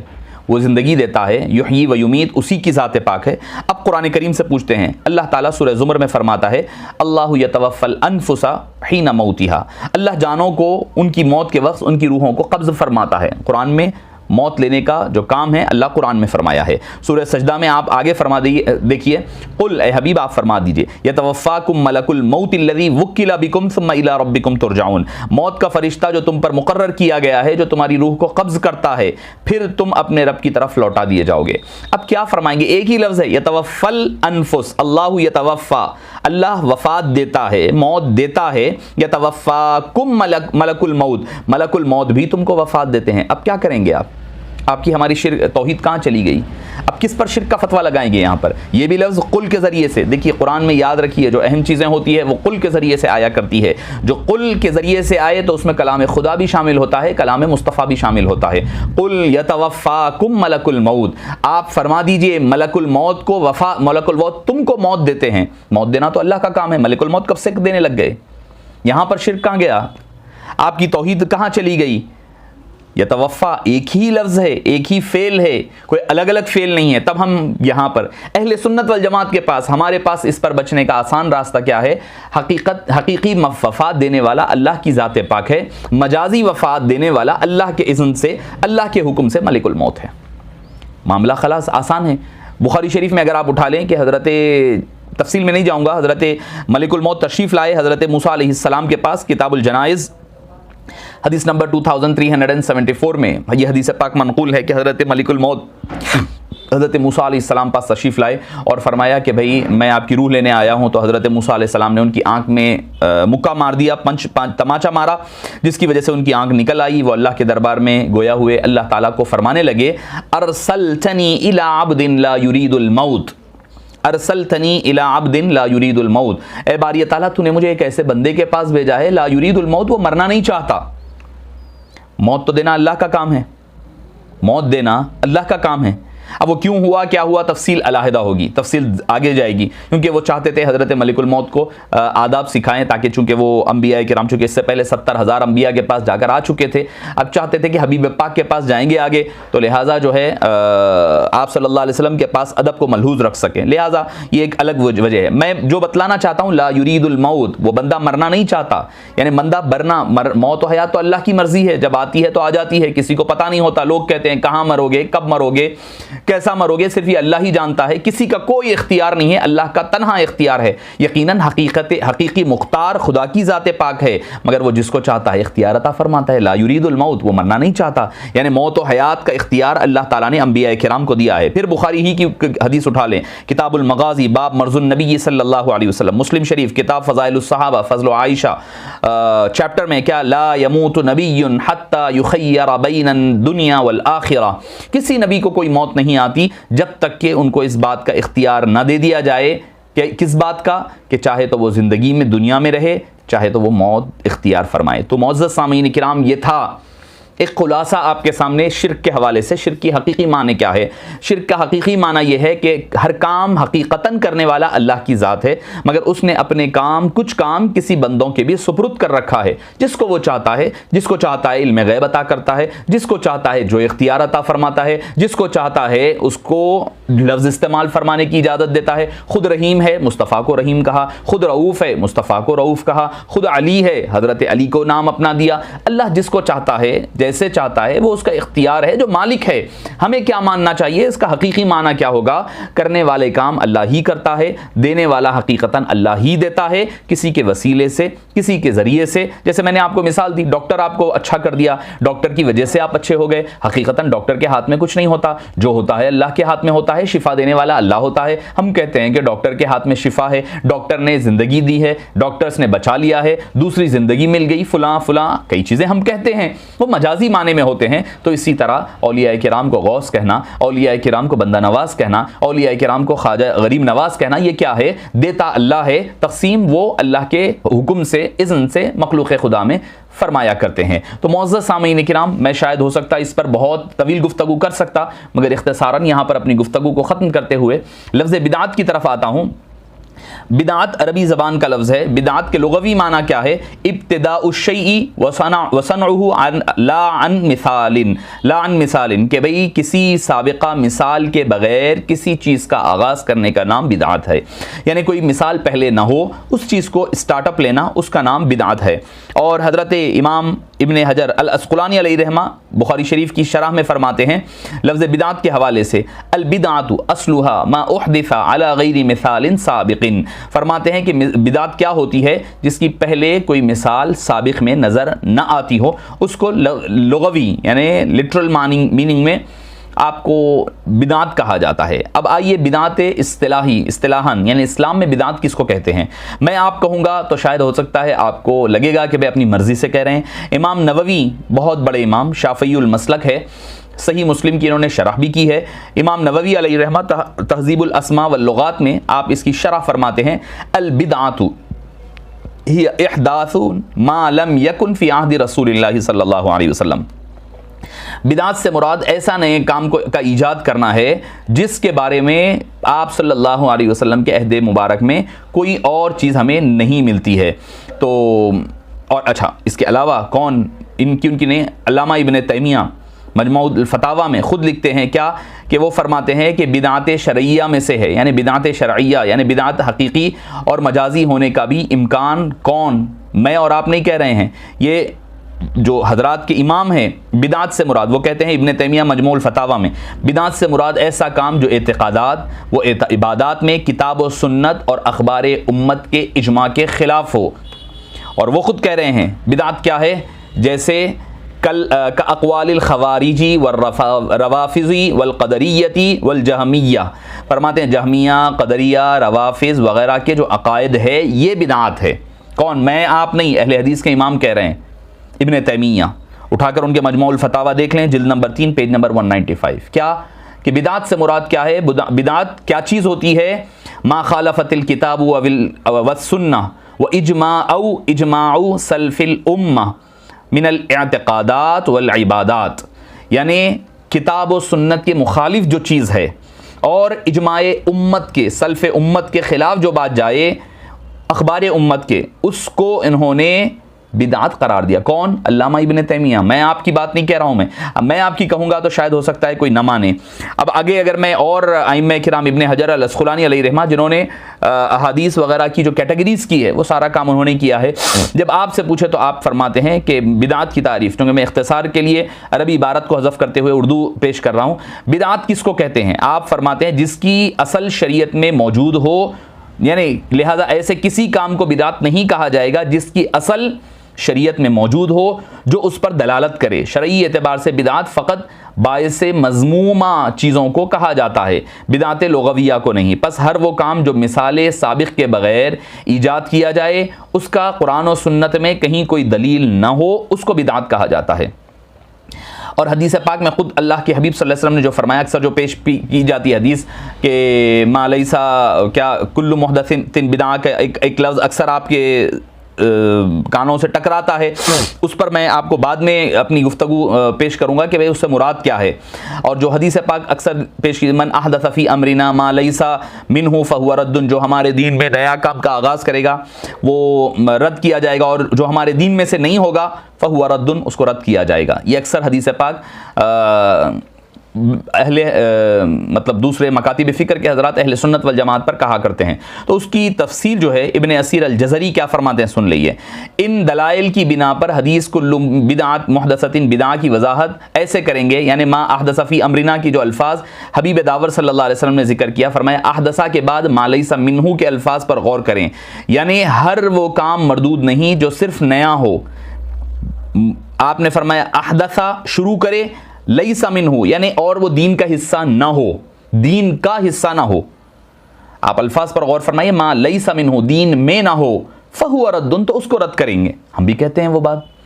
وہ زندگی دیتا ہے، یحیی و یمیت اسی کی ذات پاک ہے۔ اب قرآن کریم سے پوچھتے ہیں، اللہ تعالیٰ سورہ زمر میں فرماتا ہے اللہ یتوفی الانفس حین موتها، اللہ جانوں کو ان کی موت کے وقت ان کی روحوں کو قبض فرماتا ہے۔ قرآن میں موت لینے کا جو کام ہے اللہ قرآن میں فرمایا ہے. سورہ سجدہ میں آپ آگے فرما دیکھیے، قل اے حبیب آپ فرما دیجئے یتوفاکم ملک الموت الذی وکل بکم ثم الی ربکم ترجعون، موت کا فرشتہ جو تم پر مقرر کیا گیا ہے، جو تمہاری روح کو قبض کرتا ہے، پھر تم اپنے رب کی طرف لوٹا دیے جاؤ گے. اب کیا فرمائیں گے؟ ایک ہی لفظ ہے یتوفل انفس، اللہ یتوفا، اللہ وفات دیتا ہے، موت دیتا ہے. یتوفاکم ملک الموت، ملک الموت بھی تم کو وفات دیتے ہیں. اب کیا کریں گے آپ کی ہماری شرک توحید کہاں چلی گئی؟ اب کس پر شرک کا فتویٰ لگائیں گے؟ یہاں پر یہ بھی لفظ قل کے ذریعے سے، دیکھیے قرآن میں یاد رکھیے جو اہم چیزیں ہوتی ہے وہ قل کے ذریعے سے آیا کرتی ہے. جو قل کے ذریعے سے آئے تو اس میں کلام خدا بھی شامل ہوتا ہے، کلام مصطفیٰ بھی شامل ہوتا ہے. قل یتوفاکم ملک الموت، آپ فرما دیجئے ملک الموت کو ملک الموت تم کو موت دیتے ہیں. موت دینا تو اللہ کا کام ہے، ملک الموت کب سے دینے لگ گئے؟ یہاں پر شرک کہاں گیا؟ آپ کی توحید کہاں چلی گئی؟ یتوفا ایک ہی لفظ ہے، ایک ہی فعل ہے، کوئی الگ الگ فعل نہیں ہے. تب ہم یہاں پر اہل سنت والجماعت کے پاس، ہمارے پاس اس پر بچنے کا آسان راستہ کیا ہے؟ حقیقی وفات دینے والا اللہ کی ذات پاک ہے، مجازی وفات دینے والا اللہ کے اذن سے، اللہ کے حکم سے ملک الموت ہے. معاملہ خلاص آسان ہے. بخاری شریف میں اگر آپ اٹھا لیں کہ حضرت، تفصیل میں نہیں جاؤں گا، حضرت ملک الموت تشریف لائے حضرت موسیٰ علیہ السلام کے پاس، کتاب الجنائز حدیث نمبر 2374 میں یہ حدیث پاک منقول ہے کہ حضرت ملک الموت حضرت موسیٰ علیہ السلام پاس تشریف لائے اور فرمایا کہ بھئی میں آپ کی روح لینے آیا ہوں. تو حضرت موسیٰ علیہ السلام نے ان کی آنکھ میں مکہ مار دیا، تماچا مارا، جس کی وجہ سے ان کی آنکھ نکل آئی. وہ اللہ کے دربار میں گویا ہوئے اللہ تعالیٰ کو فرمانے لگے ارسلتنی الی عبد لا یرید الموت، ارسلتنی الی عبد لا یرید الموت، اے باری تعالیٰ تو نے مجھے ایک ایسے بندے کے پاس بھیجا ہے لا یرید الموت، وہ مرنا نہیں چاہتا. موت تو دینا اللہ کا کام ہے، موت دینا اللہ کا کام ہے. اب وہ کیوں ہوا، کیا ہوا، تفصیل علیحدہ ہوگی، تفصیل آگے جائے گی، کیونکہ وہ چاہتے تھے حضرت ملک الموت کو آداب سکھائیں، تاکہ چونکہ وہ انبیاء کرام، چونکہ اس سے پہلے 70,000 انبیاء کے پاس جا کر آ چکے تھے، اب چاہتے تھے کہ حبیب پاک کے پاس جائیں گے آگے، تو لہٰذا جو ہے آپ صلی اللہ علیہ وسلم کے پاس ادب کو ملحوظ رکھ سکیں. لہٰذا یہ ایک الگ وجہ ہے. میں جو بتلانا چاہتا ہوں لا یرید الموت، وہ بندہ مرنا نہیں چاہتا، یعنی بندہ موت و حیات تو اللہ کی مرضی ہے، جب آتی ہے تو آ جاتی ہے، کسی کو پتہ نہیں ہوتا. لوگ کہتے ہیں کہاں مرو گے، کب مرو گے، کیسا مرو گے، صرف یہ اللہ ہی جانتا ہے. کسی کا کوئی اختیار نہیں ہے، اللہ کا تنہا اختیار ہے. یقیناً حقیقی مختار خدا کی ذات پاک ہے، مگر وہ جس کو چاہتا ہے اختیار عطا فرماتا ہے. لا یرید الموت، وہ مرنا نہیں چاہتا، یعنی موت و حیات کا اختیار اللہ تعالیٰ نے انبیاء کرام کو دیا ہے. پھر بخاری ہی کی حدیث اٹھا لیں، کتاب المغازی باب مرض النبی صلی اللہ علیہ وسلم، مسلم شریف کتاب فضائل الصحابہ فضل عائشہ چیپٹر میں کیا، لا یموت نبی حتی یخیر بین الدنیا والآخرہ، کسی نبی کو کوئی موت نہیں آتی جب تک کہ ان کو اس بات کا اختیار نہ دے دیا جائے کہ کس بات کا، کہ چاہے تو وہ زندگی میں دنیا میں رہے، چاہے تو وہ موت اختیار فرمائے. تو معزز سامعین کرام، یہ تھا ایک خلاصہ آپ کے سامنے شرک کے حوالے سے. شرک کی حقیقی معنی کیا ہے؟ شرک کا حقیقی معنی یہ ہے کہ ہر کام حقیقتاً کرنے والا اللہ کی ذات ہے، مگر اس نے اپنے کام، کچھ کام کسی بندوں کے بھی سپرد کر رکھا ہے. جس کو وہ چاہتا ہے، جس کو چاہتا ہے علم غیب عطا کرتا ہے، جس کو چاہتا ہے جو اختیار عطا فرماتا ہے، جس کو چاہتا ہے اس کو لفظ استعمال فرمانے کی اجازت دیتا ہے. خود رحیم ہے، مصطفیٰ کو رحیم کہا. خود رؤوف ہے، مصطفیٰ کو رؤوف کہا. خود علی ہے، حضرت علی کو نام اپنا دیا. اللہ جس کو چاہتا ہے، جیسے چاہتا ہے، وہ اس کا اختیار ہے، جو مالک ہے. ہمیں کیا ماننا چاہیے؟ اس کا حقیقی معنی کیا ہوگا؟ کرنے والے کام اللہ ہی کرتا ہے، دینے والا حقیقتاً اللہ ہی دیتا ہے، کسی کے وسیلے سے، کسی کے ذریعے سے. جیسے میں نے آپ کو مثال دی، ڈاکٹر آپ کو اچھا کر دیا، ڈاکٹر کی وجہ سے آپ اچھے ہو گئے. حقیقتاً ڈاکٹر کے ہاتھ میں کچھ نہیں ہوتا، جو ہوتا ہے اللہ کے ہاتھ میں ہوتا ہے. شفا دینے والا اللہ ہوتا ہے. ہم کہتے ہیں کہ ڈاکٹر کے ہاتھ میں شفا ہے، ڈاکٹر نے زندگی دی ہے، ڈاکٹرز نے بچا لیا ہے، دوسری زندگی مل گئی، فلاں فلاں کئی چیزیں ہم کہتے ہیں، وہ مجازی معنی میں ہوتے ہیں. تو اسی طرح اولیاء کرام کو غوث کہنا، اولیاء کرام کو بندہ نواز کہنا، اولیاء کرام کو خواجہ غریب نواز کہنا، یہ کیا ہے؟ دیتا اللہ ہے، تقسیم وہ اللہ کے حکم سے، اذن سے مخلوق خدا میں فرمایا کرتے ہیں. تو معزز سامعین کرام، میں شاید ہو سکتا اس پر بہت طویل گفتگو کر سکتا، مگر اختصاراً یہاں پر اپنی گفتگو کو ختم کرتے ہوئے لفظ بدعت کی طرف آتا ہوں. بدعت عربی زبان کا لفظ ہے. بدعت کے لغوی معنی کیا ہے؟ ابتداء الشیء وصنعه لا عن مثال، کہ بھئی کسی سابقہ مثال کے بغیر کسی چیز کا آغاز کرنے کا نام بدعت ہے. یعنی کوئی مثال پہلے نہ ہو، اس چیز کو اسٹارٹ اپ لینا، اس کا نام بدعت ہے. اور حضرت امام ابن حجر الاسقلانی علیہ رحمہ بخاری شریف کی شرح میں فرماتے ہیں لفظ بدعت کے حوالے سے البدعۃ اصلها ما احدث على غیر مثال سابق، فرماتے ہیں کہ بدعت کیا ہوتی ہے؟ جس کی پہلے کوئی مثال سابق میں نظر نہ آتی ہو، اس کو لغوی یعنی لٹرل میننگ میں آپ کو بدعت کہا جاتا ہے۔ اب آئیے بدعت اصطلاحاً یعنی اسلام میں بدعت کس کو کہتے ہیں؟ میں آپ کہوں گا تو شاید ہو سکتا ہے آپ کو لگے گا کہ بھئی اپنی مرضی سے کہہ رہے ہیں۔ امام نووی بہت بڑے امام، شافعی المسلک ہے، صحیح مسلم کی انہوں نے شرح بھی کی ہے۔ امام نووی علیہ رحمہ تہذیب الاسماء واللغات میں آپ اس کی شرح فرماتے ہیں البدعۃ ہی احداث ما لم یکن فی عہد رسول اللہ صلی اللہ علیہ وسلم، بدعت سے مراد ایسا نئے کام کا ایجاد کرنا ہے جس کے بارے میں آپ صلی اللہ علیہ وسلم کے عہد مبارک میں کوئی اور چیز ہمیں نہیں ملتی ہے۔ تو اور اچھا اس کے علاوہ کون ان کی نے علامہ ابن تیمیہ مجموع الفتاوی میں خود لکھتے ہیں کیا کہ وہ فرماتے ہیں کہ بدعت شرعیہ میں سے ہے، یعنی بدعت شرعیہ یعنی بدعت حقیقی اور مجازی ہونے کا بھی امکان کون میں اور آپ نہیں کہہ رہے ہیں، یہ جو حضرات کے امام ہیں بدعت سے مراد وہ کہتے ہیں ابن تیمیہ مجموع الفتاوی میں بدعت سے مراد ایسا کام جو اعتقادات و عبادات میں کتاب و سنت اور اخبار امت کے اجماع کے خلاف ہو، اور وہ خود کہہ رہے ہیں بدعت کیا ہے؟ جیسے اقوال الخوارجی والروافضی والقدریتی والجہمیہ، فرماتے ہیں جہمیہ، قدریہ، روافض وغیرہ کے جو عقائد ہے یہ بدعت ہے۔ کون؟ میں آپ نہیں، اہل حدیث کے امام کہہ رہے ہیں، ابن تیمیہ۔ اٹھا کر ان کے مجموع الفتاوی دیکھ لیں، جلد نمبر 3 پیج نمبر 195۔ کیا کہ بدعت سے مراد کیا ہے؟ بدعت کیا چیز ہوتی ہے؟ ما خالفت الکتاب والسنہ واجماع سلف الامہ من الاعتقادات والعبادات، یعنی کتاب و سنت کے مخالف جو چیز ہے اور اجماع امت کے سلف امت کے خلاف جو بات جائے اخبار امت کے، اس کو انہوں نے بدعت قرار دیا۔ کون؟ علامہ ابن تیمیہ۔ میں آپ کی بات نہیں کہہ رہا ہوں، میں آپ کی کہوں گا تو شاید ہو سکتا ہے کوئی نہ مانے۔ اب آگے اگر میں اور ائمہ کرام ابن حجر الاسقلانی علیہ رحمہ جنہوں نے احادیث وغیرہ کی جو کیٹیگریز کی ہے وہ سارا کام انہوں نے کیا ہے، جب آپ سے پوچھے تو آپ فرماتے ہیں کہ بدعت کی تعریف، کیونکہ میں اختصار کے لیے عربی عبارت کو حذف کرتے ہوئے اردو پیش کر رہا ہوں، بدعت کس کو کہتے ہیں؟ آپ فرماتے ہیں جس کی اصل شریعت میں موجود ہو، یعنی لہذا ایسے کسی کام کو بدعت نہیں کہا جائے گا جس کی اصل شریعت میں موجود ہو جو اس پر دلالت کرے۔ شرعی اعتبار سے بدعت فقط باعث مذمومہ چیزوں کو کہا جاتا ہے، بدعت لغویہ کو نہیں۔ پس ہر وہ کام جو مثال سابق کے بغیر ایجاد کیا جائے، اس کا قرآن و سنت میں کہیں کوئی دلیل نہ ہو، اس کو بدعت کہا جاتا ہے۔ اور حدیث پاک میں خود اللہ کے حبیب صلی اللہ علیہ وسلم نے جو فرمایا، اکثر جو پیش کی جاتی ہے حدیث کہ ما لیسا کیا کل محدث بدعہ کا ایک لفظ اکثر آپ کے کانوں سے ٹکراتا ہے، اس پر میں آپ کو بعد میں اپنی گفتگو پیش کروں گا کہ بھئی اس سے مراد کیا ہے۔ اور جو حدیث پاک اکثر پیش کی من احدث فی امرنا ما لیس منہ فہو رد، جو ہمارے دین میں نیا کام کا آغاز کرے گا وہ رد کیا جائے گا، اور جو ہمارے دین میں سے نہیں ہوگا فہو رد، اس کو رد کیا جائے گا۔ یہ اکثر حدیث پاک مطلب دوسرے مکاتب فکر کے حضرات اہل سنت والجماعت پر کہا کرتے ہیں۔ تو اس کی تفسیر جو ہے ابن اسیر الجزری کیا فرماتے ہیں سن لئیے، ان دلائل کی بنا پر حدیث کل بدعت محدثۃ بدعہ کی وضاحت ایسے کریں گے، یعنی ما احدث فی امرنا کی جو الفاظ حبیب داور صلی اللہ علیہ وسلم نے ذکر کیا، فرمایا احدثہ کے بعد ما لیس منہ کے الفاظ پر غور کریں، یعنی ہر وہ کام مردود نہیں جو صرف نیا ہو۔ آپ نے فرمایا احدثہ شروع کرے، لیس منہ یعنی اور وہ دین کا حصہ نہ ہو، دین کا حصہ نہ ہو۔ آپ الفاظ پر غور فرمائیے، ما لیس منہ دین میں نہ ہو فہو رد، تو اس کو رد کریں گے۔ ہم بھی کہتے ہیں وہ بات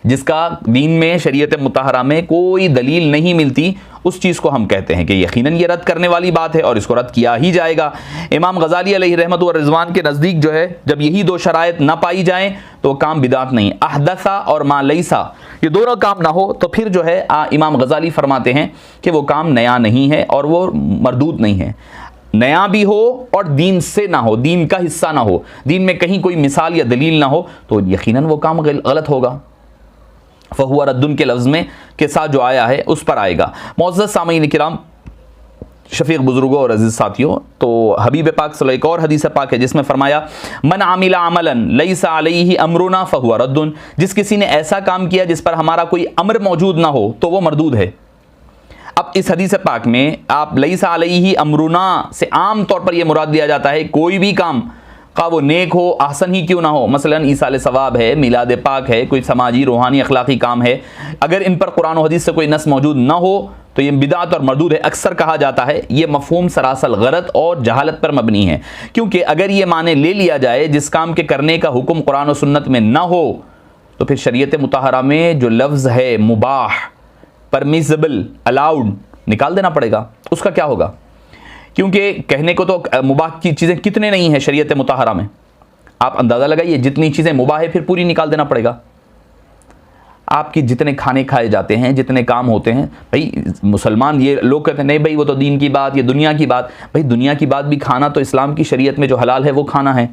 جس کا دین میں شریعت مطہرہ میں کوئی دلیل نہیں ملتی، اس چیز کو ہم کہتے ہیں کہ یقیناً یہ رد کرنے والی بات ہے اور اس کو رد کیا ہی جائے گا۔ امام غزالی علیہ رحمت و رضوان کے نزدیک جو ہے جب یہی دو شرائط نہ پائی جائیں تو کام بدعت نہیں، احدثہ اور ما لیسا یہ دونوں کام نہ ہو تو پھر جو ہے امام غزالی فرماتے ہیں کہ وہ کام نیا نہیں ہے اور وہ مردود نہیں ہے۔ نیا بھی ہو اور دین سے نہ ہو، دین کا حصہ نہ ہو، دین میں کہیں کوئی مثال یا دلیل نہ ہو تو یقیناً وہ کام غلط ہوگا۔ فہو ردن کے لفظ میں کے ساتھ جو آیا ہے اس پر آئے گا۔ معزز سامعین کرام، شفیق بزرگوں اور عزیز ساتھیوں، تو حبیب پاک صلی اللہ علیہ وسلم ایک اور حدیث پاک ہے جس میں فرمایا من عمل عملا لیس علیہ امرنا فہو رد، جس کسی نے ایسا کام کیا جس پر ہمارا کوئی امر موجود نہ ہو تو وہ مردود ہے۔ اب اس حدیث پاک میں آپ لیس علیہ امرنا سے عام طور پر یہ مراد لیا جاتا ہے کوئی بھی کام، خواہ وہ نیک ہو، احسن ہی کیوں نہ ہو، مثلا ایصال ثواب ہے، میلاد پاک ہے، کوئی سماجی روحانی اخلاقی کام ہے، اگر ان پر قرآن و حدیث سے کوئی نص موجود نہ ہو تو یہ بدعت اور مردود ہے۔ اکثر کہا جاتا ہے یہ مفہوم سراسر غلط اور جہالت پر مبنی ہے، کیونکہ اگر یہ معنی لے لیا جائے جس کام کے کرنے کا حکم قرآن و سنت میں نہ ہو تو پھر شریعت مطہرہ میں جو لفظ ہے مباح، پرمیسیبل، الاؤڈ، نکال دینا پڑے گا۔ اس کا کیا ہوگا؟ کیونکہ کہنے کو تو مباح کی چیزیں کتنے نہیں ہیں شریعت مطہرہ میں، آپ اندازہ لگائیے، جتنی چیزیں مباح ہے پھر پوری نکال دینا پڑے گا۔ آپ کی جتنے کھانے کھائے جاتے ہیں، جتنے کام ہوتے ہیں، بھائی مسلمان، یہ لوگ کہتے ہیں نہیں بھائی وہ تو دین کی بات، یہ دنیا کی بات، بھائی دنیا کی بات بھی کھانا تو اسلام کی شریعت میں جو حلال ہے وہ کھانا ہے،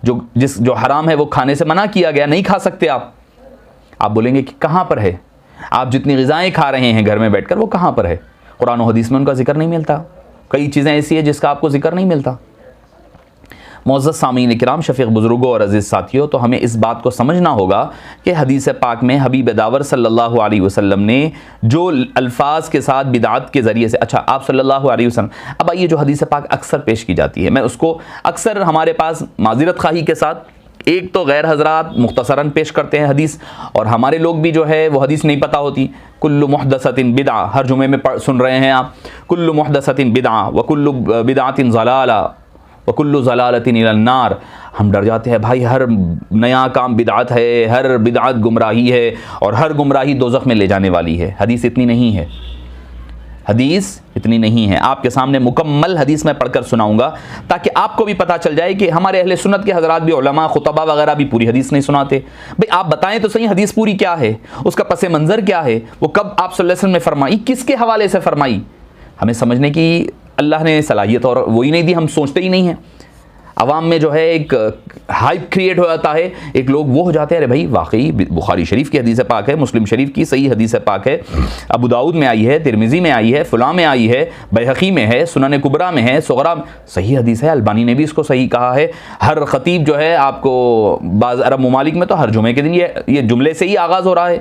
جو حرام ہے وہ کھانے سے منع کیا گیا، نہیں کھا سکتے آپ بولیں گے کہ کہاں پر ہے؟ آپ جتنی غذائیں کھا رہے ہیں گھر میں بیٹھ کر وہ کہاں پر ہے؟ قرآن و حدیث میں ان کا ذکر نہیں ملتا، کئی چیزیں ایسی ہیں جس کا آپ کو ذکر نہیں ملتا۔ معزز سامعین کرام، شفیق بزرگوں اور عزیز ساتھیوں، تو ہمیں اس بات کو سمجھنا ہوگا کہ حدیث پاک میں حبیب داور صلی اللہ علیہ وسلم نے جو الفاظ کے ساتھ بدعات کے ذریعے سے، اچھا آپ صلی اللہ علیہ وسلم، اب آئیے جو حدیث پاک اکثر پیش کی جاتی ہے، میں اس کو اکثر ہمارے پاس معذرت خواہی کے ساتھ، ایک تو غیر حضرات مختصراً پیش کرتے ہیں حدیث، اور ہمارے لوگ بھی جو ہے وہ حدیث نہیں پتہ ہوتی۔ کل محدثۃ بدعہ، ہر جمعے میں سن رہے ہیں آپ، کل محدثۃ بدعہ وکل بدعۃ ضلالہ وکل ضلالۃ الی النار۔ ہم ڈر جاتے ہیں بھائی ہر نیا کام بدعت ہے، ہر بدعت گمراہی ہے، اور ہر گمراہی دوزخ میں لے جانے والی ہے۔ حدیث اتنی نہیں ہے، حدیث اتنی نہیں ہے۔ آپ کے سامنے مکمل حدیث میں پڑھ کر سناؤں گا تاکہ آپ کو بھی پتہ چل جائے کہ ہمارے اہل سنت کے حضرات بھی، علماء، خطبہ وغیرہ بھی پوری حدیث نہیں سناتے۔ بھئی آپ بتائیں تو صحیح حدیث پوری کیا ہے، اس کا پس منظر کیا ہے، وہ کب آپ صلی اللہ علیہ وسلم نے فرمائی، کس کے حوالے سے فرمائی، ہمیں سمجھنے کی اللہ نے صلاحیت اور وہی نہیں دی، ہم سوچتے ہی نہیں ہیں۔ عوام میں جو ہے ایک ہائپ کریٹ ہو جاتا ہے، ایک لوگ وہ ہو جاتے ہیں ارے بھائی واقعی بخاری شریف کی حدیث پاک ہے، مسلم شریف کی صحیح حدیث پاک ہے، ابو داؤد میں آئی ہے، ترمذی میں آئی ہے، فلاں میں آئی ہے، بیہقی میں ہے، سنن کبریٰ میں ہے، صغریٰ میں صحیح حدیث ہے، البانی نے بھی اس کو صحیح کہا ہے۔ ہر خطیب جو ہے آپ کو بعض عرب ممالک میں تو ہر جمعے کے دن یہ جملے سے ہی آغاز ہو رہا ہے،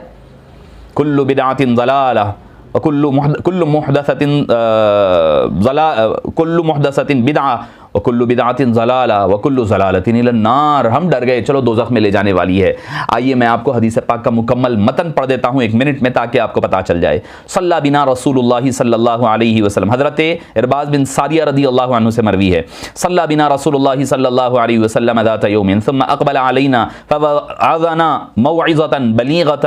کل بدعۃ ضلالہ وکل محدثۃ بدعہ وکل بدعۃ ضلالہ وکل ضلالۃ الی النار۔ ہم ڈر گئے، چلو دوزخ میں لے جانے والی ہے۔ آئیے میں آپ کو حدیث پاک کا مکمل متن پڑھ دیتا ہوں 1 منٹ میں تاکہ آپ کو پتہ چل جائے۔ صلی بنا رسول اللہ صلی اللہ علیہ وسلم، حضرت ارباز بن ساریہ رضی اللہ عنہ سے مروی ہے، صلی بنا رسول اللہ صلی اللہ علیہ وسلم ذات یوم ثم اقبل علینا فوعظنا موعظۃ بلیغۃ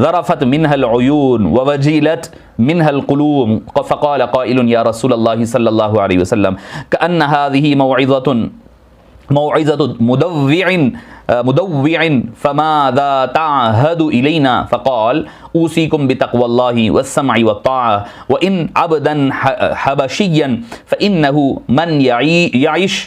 ذرفت منها العیون ووجلت منها القلوب فقال قائل یا رسول اللہ صلی اللہ علیہ وسلم کأن هذه موعظة مدوع فماذا تعهد إلينا فقال أوصيكم بتقوى الله والسمع والطاعة وإن عبدا حبشيا فإنه من يعيش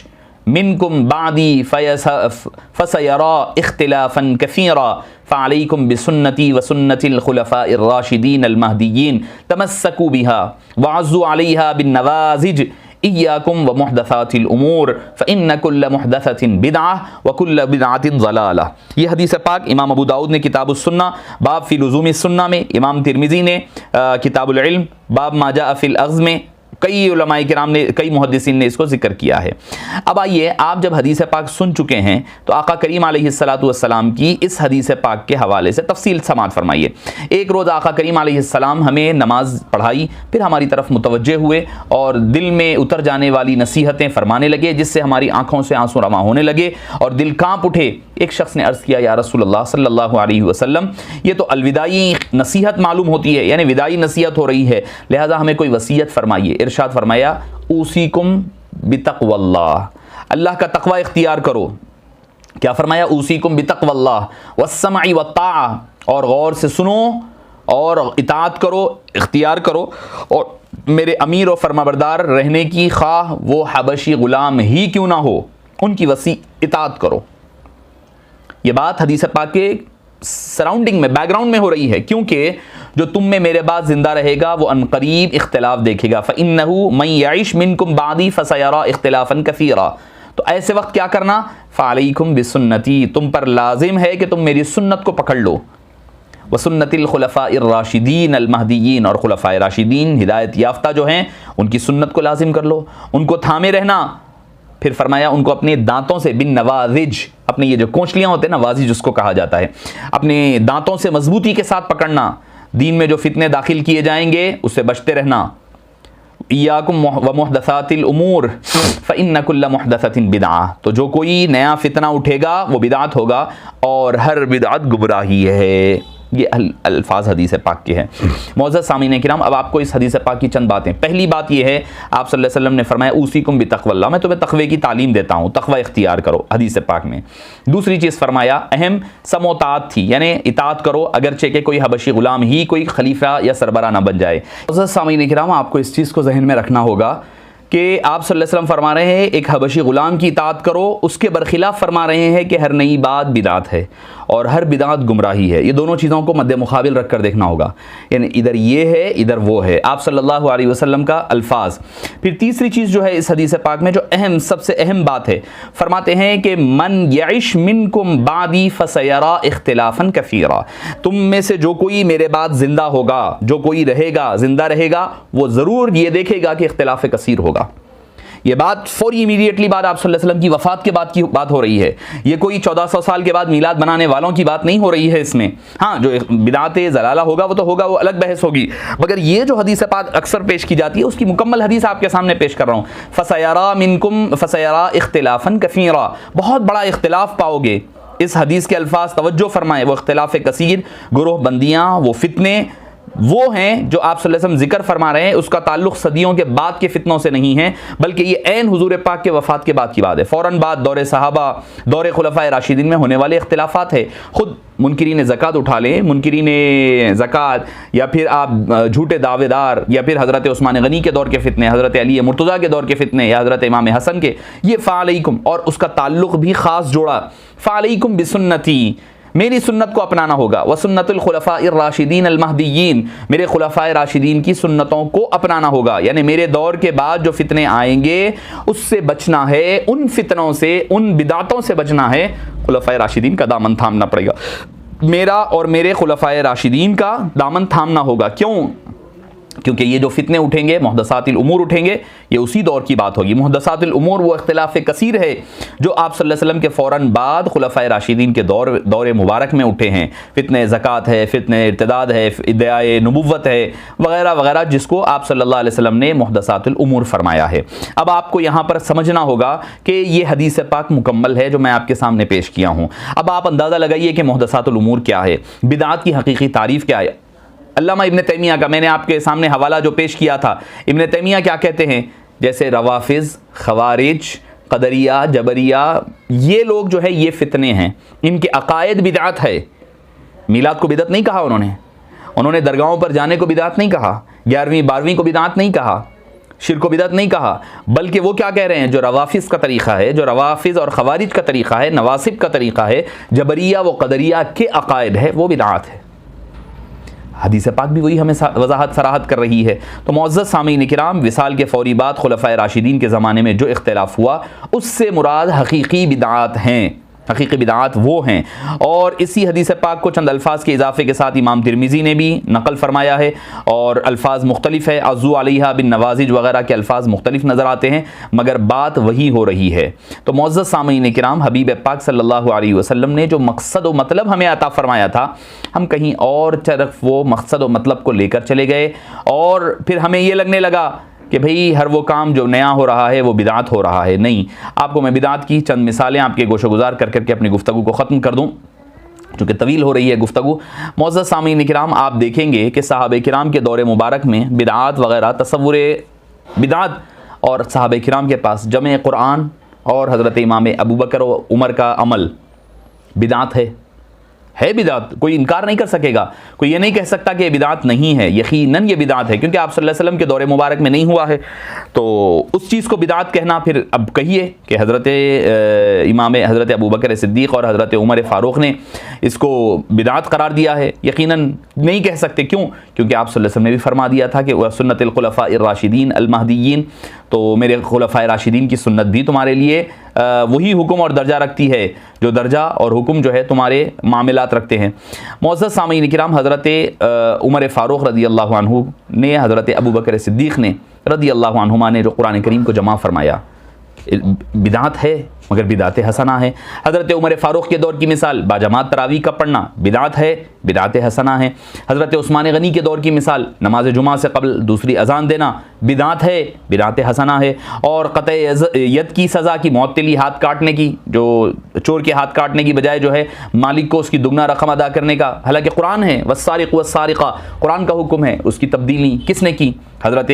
منكم بعدي فسيرى اختلافا كثيرا فعليكم بسنتي وسنة الخلفاء الراشدين المهديين تمسكوا بها وعزوا عليها بالنواجذ إياكم ومحدثات الأمور فإن كل محدثة بدعة وكل بدعة ضلالة۔ یہ حدیث پاک امام ابو داؤد نے کتاب السنہ باب فی لزوم السنہ میں، امام ترمذی نے کتاب العلم باب ما جاء فی الاخذ میں، کئی علماء کرام نے، کئی محدثین نے اس کو ذکر کیا ہے۔ اب آئیے آپ جب حدیث پاک سن چکے ہیں تو آقا کریم علیہ السلام کی اس حدیث پاک کے حوالے سے تفصیل سماعت فرمائیے۔ ایک روز آقا کریم علیہ السلام ہمیں نماز پڑھائی، پھر ہماری طرف متوجہ ہوئے اور دل میں اتر جانے والی نصیحتیں فرمانے لگے جس سے ہماری آنکھوں سے آنسو رواں ہونے لگے اور دل کانپ اٹھے۔ ایک شخص نے عرض کیا یا رسول اللہ صلی اللہ علیہ وسلم، یہ تو الوداعی نصیحت معلوم ہوتی ہے، یعنی وداعی نصیحت ہو رہی ہے، لہذا ہمیں کوئی وصیت فرمائیے۔ ارشاد فرمایا اوصیکم بتقوی اللہ، اللہ کا تقوی اختیار کرو۔ کیا فرمایا؟ اوصیکم بتقوی اللہ والسمع والطاعہ، اور غور سے سنو اور اطاعت کرو، اختیار کرو، اور میرے امیر و فرمانبردار رہنے کی، خواہ وہ حبشی غلام ہی کیوں نہ ہو، ان کی وسیع اطاعت کرو۔ یہ بات حدیث پاک کے سراؤنڈنگ میں، بیک گراؤنڈ میں ہو رہی ہے، کیونکہ جو تم میں میرے بعد زندہ رہے گا وہ ان قریب اختلاف دیکھے گا. فَإِنَّهُ مَن يَعِشْ مِنكُم بَعْدِي فَسَيَرَىٰ اخْتِلَافًا كَثِيرًا. تو ایسے وقت کیا کرنا؟ فَعَلَيْكُمْ بِسُنَّتِي، تم پر لازم ہے کہ تم میری سنت کو پکڑ لو. وسنت الخلفاء الراشدین المہدیین، اور خلفاء راشدین ہدایت یافتہ جو ہیں ان کی سنت کو لازم کر لو، ان کو تھامے رہنا. پھر فرمایا ان کو اپنے دانتوں سے بن نوازج، اپنے یہ جو کونچلیاں ہوتے ہیں نا، وازج جس کو کہا جاتا ہے، اپنے دانتوں سے مضبوطی کے ساتھ پکڑنا. دین میں جو فتنے داخل کیے جائیں گے اس سے بچتے رہنا. ایاکم ومحدثات الامور فإن کل محدثۃ بدعہ، تو جو کوئی نیا فتنہ اٹھے گا وہ بدعت ہوگا اور ہر بدعت گمراہی ہے. یہ الفاظ حدیث پاک کے ہیں. معزز سامعین کرام، اب آپ کو اس حدیث پاک کی چند باتیں. پہلی بات یہ ہے، آپ صلی اللہ علیہ وسلم نے فرمایا اوصیکم بتقوی اللہ، میں تمہیں تقوی کی تعلیم دیتا ہوں، تقوی اختیار کرو حدیث پاک میں. دوسری چیز فرمایا اہم سمع و طاعت تھی، یعنی اطاعت کرو اگرچہ کہ کوئی حبشی غلام ہی کوئی خلیفہ یا سربراہ نہ بن جائے. معزز سامعین کرام، آپ کو اس چیز کو ذہن میں رکھنا ہوگا کہ آپ صلی اللہ علیہ وسلم فرما رہے ہیں ایک حبشی غلام کی اطاعت کرو، اس کے برخلاف فرما رہے ہیں کہ ہر نئی بات بدعت ہے اور ہر بدعت گمراہی ہے. یہ دونوں چیزوں کو مد مقابل رکھ کر دیکھنا ہوگا، یعنی ادھر یہ ہے ادھر وہ ہے، آپ صلی اللہ علیہ وسلم کا الفاظ. پھر تیسری چیز جو ہے اس حدیث پاک میں جو اہم سب سے اہم بات ہے، فرماتے ہیں کہ من یعش منکم بعدی فسیرا اختلافا کثیرا، تم میں سے جو کوئی میرے بعد زندہ ہوگا، جو کوئی رہے گا زندہ رہے گا، وہ ضرور یہ دیکھے گا کہ اختلاف کثیر ہوگا. یہ بات فوری امیڈیٹلی بعد آپ صلی اللہ علیہ وسلم کی وفات کے بعد کی بات ہو رہی ہے. یہ کوئی 1400 سال کے بعد میلاد بنانے والوں کی بات نہیں ہو رہی ہے اس میں. ہاں جو بدعت ضلالہ ہوگا وہ تو ہوگا، وہ الگ بحث ہوگی، مگر یہ جو حدیث پاک اکثر پیش کی جاتی ہے اس کی مکمل حدیث آپ کے سامنے پیش کر رہا ہوں. فَسَيَرَىٰ مِنْكُمْ فَسَيَرَىٰ اخْتِلَافًا كَثِيرًا، بہت بڑا اختلاف پاؤ گے. اس حدیث کے الفاظ توجہ فرمائیں، وہ اختلاف کثیر، گروہ بندیاں، وہ فتنے وہ ہیں جو آپ صلی اللہ علیہ وسلم ذکر فرما رہے ہیں. اس کا تعلق صدیوں کے بعد کے فتنوں سے نہیں ہے، بلکہ یہ عین حضور پاک کے وفات کے بعد کی بات ہے. فوراً بعد دور صحابہ، دور خلفاء راشدین میں ہونے والے اختلافات ہے. خود منکرین زکوٰۃ اٹھا لیں، منکرین زکوٰۃ، یا پھر آپ جھوٹے دعوے دار، یا پھر حضرت عثمان غنی کے دور کے فتنے، حضرت علی مرتضیٰ کے دور کے فتنے، یا حضرت امام حسن کے. یہ فعلیکم، اور اس کا تعلق بھی خاص جوڑا، فعلیکم بسنتی، میری سنت کو اپنانا ہوگا. وسنت الخلفاء الراشدین المہدیین، میرے خلفاء راشدین کی سنتوں کو اپنانا ہوگا. یعنی میرے دور کے بعد جو فتنے آئیں گے اس سے بچنا ہے، ان فتنوں سے، ان بدعتوں سے بچنا ہے. خلفاء راشدین کا دامن تھامنا پڑے گا، میرا اور میرے خلفاء راشدین کا دامن تھامنا ہوگا. کیوں؟ کیونکہ یہ جو فتنے اٹھیں گے، محدثات الامور اٹھیں گے، یہ اسی دور کی بات ہوگی. محدثات الامور وہ اختلاف کثیر ہے جو آپ صلی اللہ علیہ وسلم کے فوراً بعد خلفاء راشدین کے دور مبارک میں اٹھے ہیں. فتنے زکوٰۃ ہے، فتنے ارتداد ہے، ادعائے نبوت ہے، وغیرہ وغیرہ، جس کو آپ صلی اللہ علیہ وسلم نے محدثات الامور فرمایا ہے. اب آپ کو یہاں پر سمجھنا ہوگا کہ یہ حدیث پاک مکمل ہے جو میں آپ کے سامنے پیش کیا ہوں. اب آپ اندازہ لگائیے کہ محدثات الامور کیا ہے، بدعات کی حقیقی تعریف کیا ہے. علامہ ابن تیمیہ کا میں نے آپ کے سامنے حوالہ جو پیش کیا تھا، ابن تیمیہ کیا کہتے ہیں، جیسے روافض، خوارج، قدریہ، جبریہ، یہ لوگ جو ہے یہ فتنے ہیں، ان کے عقائد بدعت ہے. میلاد کو بدعت نہیں کہا انہوں نے درگاہوں پر جانے کو بدعت نہیں کہا، 11ویں 12ویں کو بدعت نہیں کہا، شرک کو بدعت نہیں کہا، بلکہ وہ کیا کہہ رہے ہیں، جو روافض کا طریقہ ہے، جو روافض اور خوارج کا طریقہ ہے، نواصب کا طریقہ ہے، جبریہ و قدریہ کے عقائد ہے، وہ بدعت ہے. حدیث پاک بھی وہی ہمیں وضاحت صراحت کر رہی ہے. تو معزز سامعین کرام، وصال کے فوری بعد خلفاء راشدین کے زمانے میں جو اختلاف ہوا اس سے مراد حقیقی بدعات ہیں، حقیقی بدعات وہ ہیں. اور اسی حدیث پاک کو چند الفاظ کے اضافے کے ساتھ امام ترمذی نے بھی نقل فرمایا ہے، اور الفاظ مختلف ہے، عضو علیہا بن نوازج وغیرہ کے الفاظ مختلف نظر آتے ہیں، مگر بات وہی ہو رہی ہے. تو معزز سامعین کرام، حبیب پاک صلی اللہ علیہ وسلم نے جو مقصد و مطلب ہمیں عطا فرمایا تھا، ہم کہیں اور طرف وہ مقصد و مطلب کو لے کر چلے گئے، اور پھر ہمیں یہ لگنے لگا کہ بھئی ہر وہ کام جو نیا ہو رہا ہے وہ بدعت ہو رہا ہے. نہیں، آپ کو میں بدعت کی چند مثالیں آپ کے گوشہ گزار کر کے اپنی گفتگو کو ختم کر دوں، چونکہ طویل ہو رہی ہے گفتگو. معزز سامعین کرام، آپ دیکھیں گے کہ صحابہ کرام کے دور مبارک میں بدعات وغیرہ، تصور بدعت، اور صحابہ کرام کے پاس جمع قرآن اور حضرت امام ابو بکر و عمر کا عمل بدعت ہے. ہے بدعت، کوئی انکار نہیں کر سکے گا، کوئی یہ نہیں کہہ سکتا کہ یہ بدعت نہیں ہے، یقیناً یہ بدعت ہے، کیونکہ آپ صلی اللہ علیہ وسلم کے دور مبارک میں نہیں ہوا ہے۔ تو اس چیز کو بدعت کہنا، پھر اب کہیے کہ حضرت امام حضرت ابوبکر صدیق اور حضرت عمر فاروق نے اس کو بدعت قرار دیا ہے، یقیناً نہیں کہہ سکتے۔ کیوں؟ کیونکہ آپ صلی اللہ علیہ وسلم نے بھی فرما دیا تھا کہ سنت الخلفاء الراشدین المہدیین، تو میرے خلفاء راشدین کی سنت بھی تمہارے لیے وہی حکم اور درجہ رکھتی ہے جو درجہ اور حکم جو ہے تمہارے معاملات رکھتے ہیں۔ معزز سامعین کرام، حضرت عمر فاروق رضی اللہ عنہ نے، حضرت ابوبکر صدیق نے رضی اللہ عنہما نے جو قرآن کریم کو جمع فرمایا، بدعت ہے مگر بدعت حسنہ ہے۔ حضرت عمر فاروق کے دور کی مثال باجماعت تراویح کا پڑھنا بدعت ہے، بدعت حسنہ ہے۔ حضرت عثمان غنی کے دور کی مثال نماز جمعہ سے قبل دوسری اذان دینا بدعت ہے، بدعت حسنہ ہے۔ اور قطع ید کی سزا کی، معطلی ہاتھ کاٹنے کی، جو چور کے ہاتھ کاٹنے کی بجائے جو ہے مالک کو اس کی دگنا رقم ادا کرنے کا، حالانکہ قرآن ہے والسارق والسارقہ، قرآن کا حکم ہے، اس کی تبدیلی کس نے کی؟ حضرت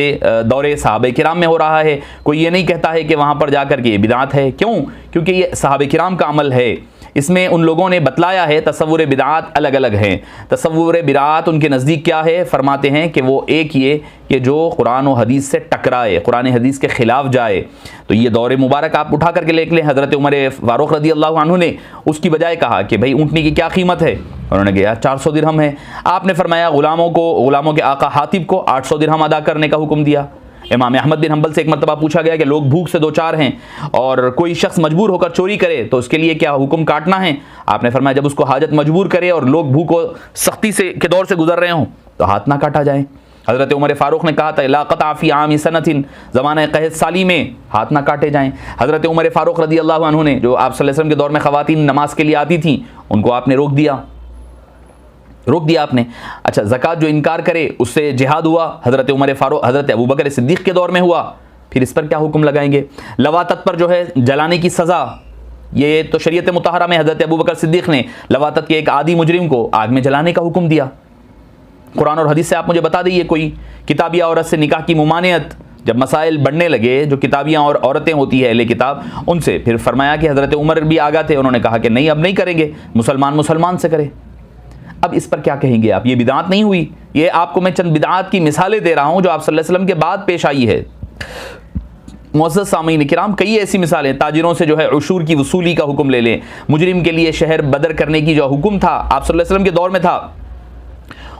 دور صحابہ کرام میں ہو رہا ہے۔ کوئی یہ نہیں کہتا ہے کہ وہاں پر جا کر کے یہ بدعت ہے، کیوں؟ کیونکہ یہ صحابہ کرام کا عمل ہے، اس میں ان لوگوں نے بتلایا ہے۔ تصور بدعات الگ الگ ہیں، تصور بدعات ان کے نزدیک کیا ہے؟ فرماتے ہیں کہ وہ ایک یہ کہ جو قرآن و حدیث سے ٹکرائے، قرآن حدیث کے خلاف جائے۔ تو یہ دور مبارک آپ اٹھا کر کے لے لیں، حضرت عمر فاروق رضی اللہ عنہ نے اس کی بجائے کہا کہ بھائی اونٹنی کی کیا قیمت ہے؟ انہوں نے کہا 400 درہم ہے۔ آپ نے فرمایا غلاموں کے آقا حاتب کو 800 درہم ادا کرنے کا حکم دیا۔ امام احمد بن حنبل سے ایک مرتبہ پوچھا گیا کہ لوگ بھوک سے دو چار ہیں اور کوئی شخص مجبور ہو کر چوری کرے تو اس کے لیے کیا حکم کاٹنا ہے؟ آپ نے فرمایا جب اس کو حاجت مجبور کرے اور لوگ بھوک و سختی سے کے دور سے گزر رہے ہوں تو ہاتھ نہ کاٹا جائے۔ حضرت عمر فاروق نے کہا تھا لا قطع فی عام سنۃ، زمانہ قحط سالی میں ہاتھ نہ کاٹے جائیں۔ حضرت عمر فاروق رضی اللہ عنہ نے، جو آپ صلی اللہ علیہ وسلم کے دور میں خواتین نماز کے لیے آتی تھیں، ان کو آپ نے روک دیا آپ نے۔ اچھا، زکوٰۃ جو انکار کرے اس سے جہاد ہوا، حضرت عمر فاروق حضرت ابوبکر صدیق کے دور میں ہوا، پھر اس پر کیا حکم لگائیں گے؟ لواطت پر جو ہے جلانے کی سزا، یہ تو شریعت مطہرہ میں حضرت ابوبکر صدیق نے لواطت کے ایک عادی مجرم کو آگ میں جلانے کا حکم دیا۔ قرآن اور حدیث سے آپ مجھے بتا دئیے کوئی کتابیہ عورت سے نکاح کی ممانعت جب مسائل بڑھنے لگے، جو کتابیاں اور عورتیں ہوتی ہے اہل کتاب، ان سے پھر فرمایا کہ حضرت عمر بھی آگاہ تھے، انہوں نے کہا کہ نہیں اب نہیں کریں گے، مسلمان سے کرے۔ اب اس پر کیا کہیں گے آپ؟ یہ بدعت نہیں ہوئی؟ یہ آپ کو میں چند بدعات کی مثالیں دے رہا ہوں جو آپ صلی اللہ علیہ وسلم کے بعد پیش آئی ہے۔ معزز سامعین کرام، کئی ایسی مثالیں، تاجروں سے جو ہے عشور کی وصولی کا حکم لے لیں، مجرم کے لیے شہر بدر کرنے کی جو حکم تھا آپ صلی اللہ علیہ وسلم کے دور میں تھا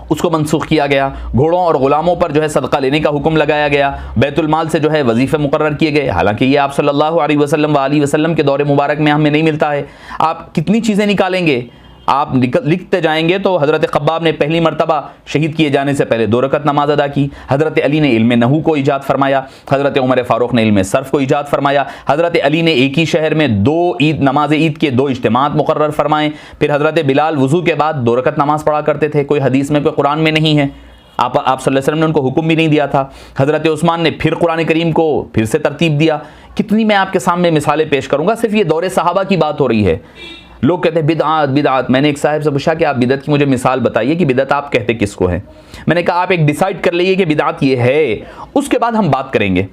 اس کو منسوخ کیا گیا۔ گھوڑوں اور غلاموں پر جو ہے صدقہ لینے کا حکم لگایا گیا۔ بیت المال سے جو ہے وظیفے مقرر کیے گئے، حالانکہ یہ آپ صلی اللہ علیہ وسلم وآلہ وسلم کے دور مبارک میں ہمیں نہیں ملتا ہے۔ آپ کتنی چیزیں نکالیں گے؟ آپ لکھتے جائیں گے تو حضرت خباب نے پہلی مرتبہ شہید کیے جانے سے پہلے 2 رکعت نماز ادا کی، حضرت علی نے علم نحو کو ایجاد فرمایا، حضرت عمر فاروق نے علم صرف کو ایجاد فرمایا، حضرت علی نے ایک ہی شہر میں 2 نماز عید کے 2 اجتماعات مقرر فرمائے، پھر حضرت بلال وضو کے بعد 2 رکعت نماز پڑھا کرتے تھے، کوئی حدیث میں کوئی قرآن میں نہیں ہے، آپ صلی اللہ علیہ وسلم نے ان کو حکم بھی نہیں دیا تھا۔ حضرت عثمان نے پھر قرآن کریم کو پھر سے ترتیب دیا۔ کتنی میں آپ کے سامنے مثالیں پیش کروں گا، صرف یہ دور صحابہ کی بات ہو رہی ہے۔ لوگ کہتے ہیں بدعت، میں نے ایک صاحب سے پوچھا کہ آپ بدعت کی مجھے مثال بتائیے کہ بدعت آپ کہتے کس کو ہے؟ میں نے کہا آپ ایک ڈیسائیڈ کر لیجئے کہ بدعت یہ ہے، اس کے بعد ہم بات کریں گے۔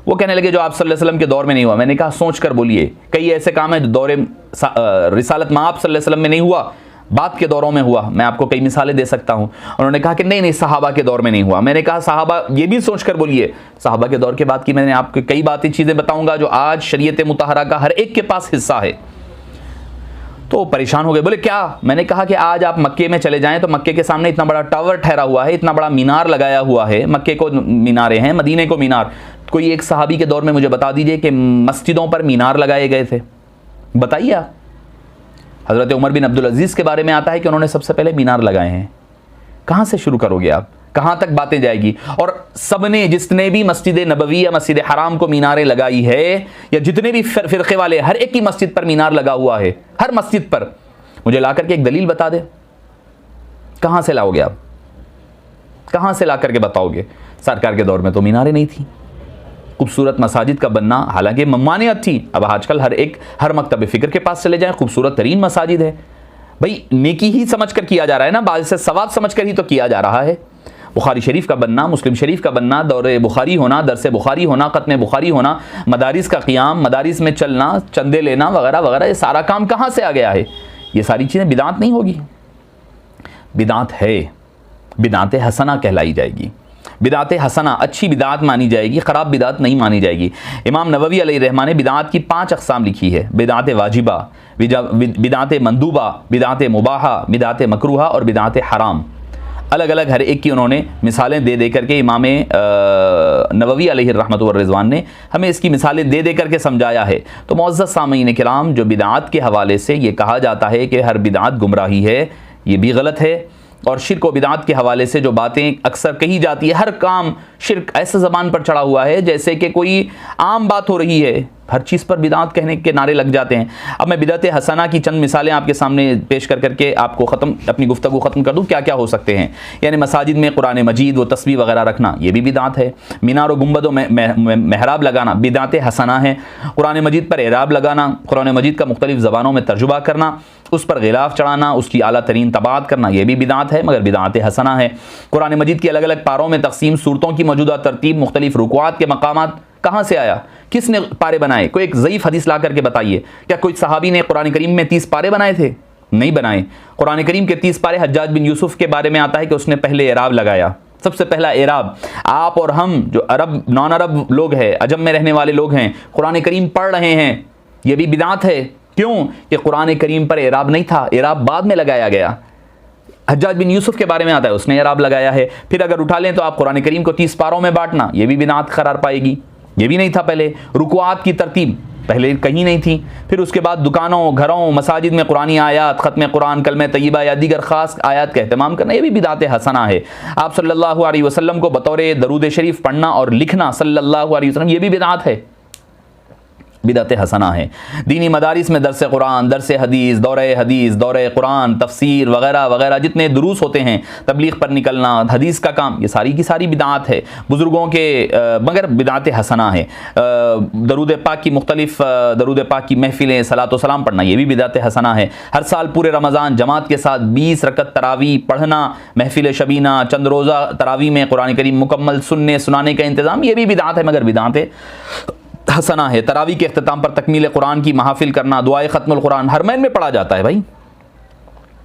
وہ کہنے لگے جو آپ صلی اللہ علیہ وسلم کے دور میں نہیں ہوا۔ میں نے کہا سوچ کر بولیے، کئی ایسے کام ہیں جو دور رسالت میں آپ صلی اللہ علیہ وسلم میں نہیں ہوا، بعد کے دوروں میں ہوا، میں آپ کو کئی مثالیں دے سکتا ہوں۔ انہوں نے کہا کہ نہیں صحابہ کے دور میں نہیں ہوا۔ میں نے کہا صحابہ، یہ بھی سوچ کر بولیے، صحابہ کے دور کے بعد کی میں نے آپ کو کئی باتیں چیزیں بتاؤں گا جو آج شریعت مطہرہ کا ہر ایک کے پاس حصہ ہے۔ تو پریشان ہو گئے، بولے کیا؟ میں نے کہا کہ آج آپ مکے میں چلے جائیں تو مکے کے سامنے اتنا بڑا ٹاور ٹھہرا ہوا ہے، اتنا بڑا مینار لگایا ہوا ہے، مکے کو میناریں ہیں، مدینے کو مینار۔ کوئی ایک صحابی کے دور میں مجھے بتا دیجئے کہ مسجدوں پر مینار لگائے گئے تھے، بتائیے آپ۔ حضرت عمر بن عبدالعزیز کے بارے میں آتا ہے کہ انہوں نے سب سے پہلے مینار لگائے ہیں۔ کہاں سے شروع کرو گے آپ؟ کہاں تک باتیں جائے گی؟ اور سب نے، جس نے بھی مسجد نبوی یا مسجد حرام کو میناریں لگائی ہے، یا جتنے بھی فرقے والے، ہر ایک کی مسجد پر مینار لگا ہوا ہے، ہر مسجد پر۔ مجھے لا کر کے ایک دلیل بتا دے، کہاں سے لاؤ گے آپ؟ کہاں سے لا کر کے بتاؤ گے؟ سرکار کے دور میں تو میناریں نہیں تھیں۔ خوبصورت مساجد کا بننا حالانکہ ممانعت تھی، اب آج کل ہر مکتب فکر کے پاس چلے جائیں، خوبصورت ترین مساجد ہے۔ بھائی نیکی ہی سمجھ کر کیا جا رہا ہے نا، باعث ثواب سمجھ کر ہی تو کیا جا رہا ہے۔ بخاری شریف کا بننا، مسلم شریف کا بننا، دور بخاری ہونا، درس بخاری ہونا، ختم بخاری ہونا، مدارس کا قیام، مدارس میں چلنا، چندے لینا وغیرہ وغیرہ، یہ سارا کام کہاں سے آ گیا ہے؟ یہ ساری چیزیں بدعت نہیں ہوگی؟ بدعت ہے، بدعت حسنہ کہلائی جائے گی. بدعت حسنہ اچھی بدعت مانی جائے گی، خراب بدعت نہیں مانی جائے گی. امام نووی علیہ الرحمہ نے بدعات کی 5 اقسام لکھی ہے: بدعت واجبہ، بدعت مندوبہ، بدعت مباحہ، بدعت مکروہہ اور بدعت حرام. الگ الگ ہر ایک کی انہوں نے مثالیں دے دے کر کے امام نووی علیہ الرحمۃ والرضوان نے ہمیں اس کی مثالیں دے دے کر کے سمجھایا ہے. تو معزز سامعین کرام، جو بدعات کے حوالے سے یہ کہا جاتا ہے کہ ہر بدعت گمراہی ہے، یہ بھی غلط ہے. اور شرک و بدعات کے حوالے سے جو باتیں اکثر کہی جاتی ہے، ہر کام شرک ایسے زبان پر چڑھا ہوا ہے جیسے کہ کوئی عام بات ہو رہی ہے، ہر چیز پر بدعات کہنے کے نعرے لگ جاتے ہیں. اب میں بدعت حسنہ کی چند مثالیں آپ کے سامنے پیش کر کے آپ کو اپنی گفتگو ختم کر دوں. کیا کیا ہو سکتے ہیں؟ یعنی مساجد میں قرآن مجید و تسبیح وغیرہ رکھنا، یہ بھی بدعت ہے. مینار و گنبد و محراب لگانا بدعت حسنہ ہے. قرآن مجید پر اعراب لگانا، قرآن مجید کا مختلف زبانوں میں ترجمہ کرنا، اس پر غلاف چڑھانا، اس کی اعلیٰ ترین طباعت کرنا، یہ بھی بدعت ہے مگر بدعت حسنہ ہے. قرآن مجید کی الگ الگ پاروں میں تقسیم، صورتوں کی موجودہ ترتیب، مختلف رکوعات کے مقامات کہاں سے آیا؟ کس نے پارے بنائے؟ کوئی ایک ضعیف حدیث لا کر کے بتائیے. کیا کوئی صحابی نے قرآن کریم میں 30 پارے بنائے تھے؟ نہیں بنائے. قرآن کریم کے 30 پارے حجاج بن یوسف کے بارے میں آتا ہے کہ اس نے پہلے اعراب لگایا. سب سے پہلا اعراب. آپ اور ہم جو نان عرب لوگ ہیں، عجم میں رہنے والے لوگ ہیں، قرآن کریم پڑھ رہے ہیں، یہ بھی بدعت ہے. کیوں؟ کہ قرآن کریم پر اعراب نہیں تھا، اعراب بعد میں لگایا گیا. حجاج بن یوسف کے بارے میں آتا ہے اس نے اعراب لگایا ہے. پھر اگر اٹھا لیں تو آپ قرآن کریم کو 30 پاروں میں بانٹنا، یہ بھی بدعت قرار پائے گی. یہ بھی نہیں تھا پہلے. رکوعات کی ترتیب پہلے کہیں نہیں تھی. پھر اس کے بعد دکانوں، گھروں، مساجد میں قرآنی آیات، ختم قرآن، کلمہ طیبہ یا دیگر خاص آیات کا اہتمام کرنا، یہ بھی بدعت حسنہ ہے. آپ صلی اللہ علیہ وسلم کو بطور درود شریف پڑھنا اور لکھنا صلی اللہ علیہ وسلم، یہ بھی بدعت ہے، بدعت حسنہ ہے. دینی مدارس میں درس قرآن، درس حدیث، دورہ قرآن، تفسیر وغیرہ وغیرہ جتنے دروس ہوتے ہیں، تبلیغ پر نکلنا، حدیث کا کام، یہ ساری کی ساری بدعات ہے. بزرگوں کے مگر بدعت حسنہ ہے. درود پاک کی مختلف درود پاک کی محفلیں، صلاۃ و سلام پڑھنا، یہ بھی بدعت حسنہ ہے. ہر سال پورے رمضان جماعت کے ساتھ 20 رکعت تراویح پڑھنا، محفل شبینہ، چند روزہ تراویح میں قرآن کریم مکمل سنانے کا انتظام، یہ بھی بدعت ہے مگر بدعت حسنہ ہے. تراویح کے اختتام پر تکمیل قرآن کی محافل کرنا، دعائے ختم القرآن حرمین میں پڑھا جاتا ہے بھائی،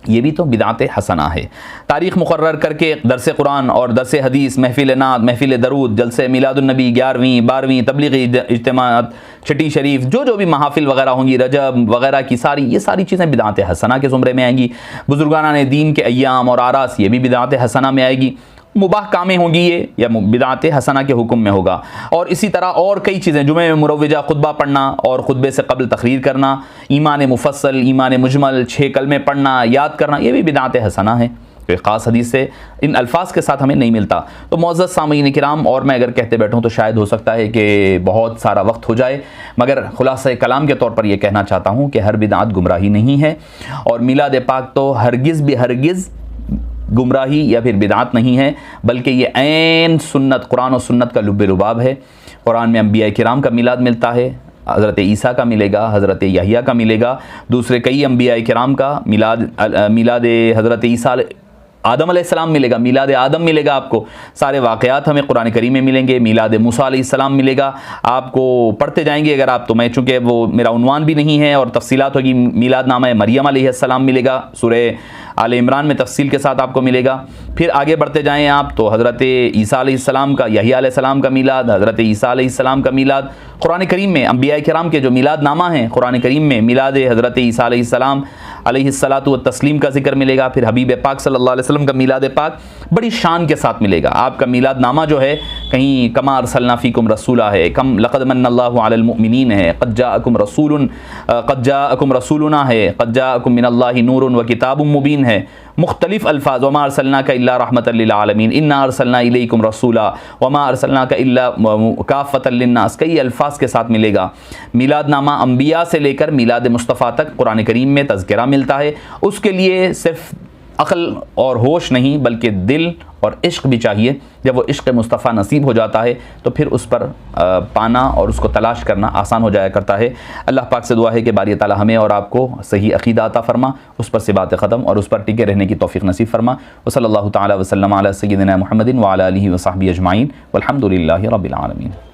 یہ بھی تو بدعت حسنہ ہے. تاریخ مقرر کر کے درس قرآن اور درس حدیث، محفل نعت، محفل درود، جلسے میلاد النبی، 11ویں 12ویں تبلیغی اجتماعات، چھٹی شریف، جو بھی محافل وغیرہ ہوں گی، رجب وغیرہ کی یہ ساری چیزیں بدعت حسنہ کے زمرے میں آئیں گی. بزرگانہ دین کے ایام اور آراس، یہ بھی بدعت حسنہ میں آئے گی. مباح کامیں ہوں گی یہ، یا بدعت حسنہ کے حکم میں ہوگا. اور اسی طرح اور کئی چیزیں، جمعہ میں مروجہ خطبہ پڑھنا اور خطبے سے قبل تقریر کرنا، ایمان مفصل، ایمان مجمل، 6 کلمے پڑھنا، یاد کرنا، یہ بھی بدعت حسنہ ہے. کوئی خاص حدیث سے ان الفاظ کے ساتھ ہمیں نہیں ملتا. تو معزز سامعین کرام، اور میں اگر کہتے بیٹھوں تو شاید ہو سکتا ہے کہ بہت سارا وقت ہو جائے، مگر خلاصہ کلام کے طور پر یہ کہنا چاہتا ہوں کہ ہر بدعت گمراہی نہیں ہے، اور میلاد پاک تو ہرگز گمراہی یا پھر بدعت نہیں ہے، بلکہ یہ عین سنت، قرآن و سنت کا لب لباب ہے. قرآن میں انبیاء کرام کا میلاد ملتا ہے، حضرت عیسیٰ کا ملے گا، حضرت یحییٰ کا ملے گا، دوسرے کئی انبیاء کرام کا میلاد حضرت عیسیٰ آدم علیہ السلام ملے گا، میلاد آدم ملے گا آپ کو. سارے واقعات ہمیں قرآن کریم میں ملیں گے. میلاد موسیٰ علیہ السلام ملے گا، آپ کو پڑھتے جائیں گے اگر آپ تو. میں چونکہ وہ میرا عنوان بھی نہیں ہے اور تفصیلات ہوگی. میلاد نامہ مریم علیہ السلام ملے گا، سورہ آل عمران میں تفصیل کے ساتھ آپ کو ملے گا. پھر آگے بڑھتے جائیں آپ تو حضرت عیسیٰ علیہ السلام کا، یحییٰ علیہ السلام کا میلاد، حضرت عیسیٰ علیہ السلام کا میلاد. قرآن کریم میں انبیاء کرام کے جو میلاد نامہ ہیں قرآن کریم میں، میلاد حضرت عیسیٰ علیہ السلام علیہ الصلاۃ والتسلیم کا ذکر ملے گا. پھر حبیب پاک صلی اللہ علیہ وسلم کا میلاد پاک بڑی شان کے ساتھ ملے گا. آپ کا میلاد نامہ جو ہے کہیں کما ارسلنا فیکم رسولا ہے، کم لقد من اللہ علی المؤمنین ہے، قد جاءکم رسولنا ہے، قد جاءکم من اللہ نور و کتاب مبین ہے. مختلف الفاظ، وما ارسلناک الا رحمۃ للعالمین، انا ارسلنا الیکم رسولا وما ارسلناک الا کافۃ للناس، کئی الفاظ کے ساتھ ملے گا. میلاد نامہ انبیاء سے لے کر میلاد مصطفیٰ تک قرآن کریم میں تذکرہ ملتا ہے. اس کے لیے صرف عقل اور ہوش نہیں بلکہ دل اور عشق بھی چاہیے. جب وہ عشق مصطفیٰ نصیب ہو جاتا ہے تو پھر اس پر پانا اور اس کو تلاش کرنا آسان ہو جایا کرتا ہے. اللہ پاک سے دعا ہے کہ باری تعالی ہمیں اور آپ کو صحیح عقیدہ عطا فرما، اس پر سے بات ختم اور اس پر ٹکے رہنے کی توفیق نصیب فرما. وصلی اللہ تعالی وسلم علی سیدنا محمد وعلی آلہ وصحبہ اجمعین والحمد للہ رب العالمین.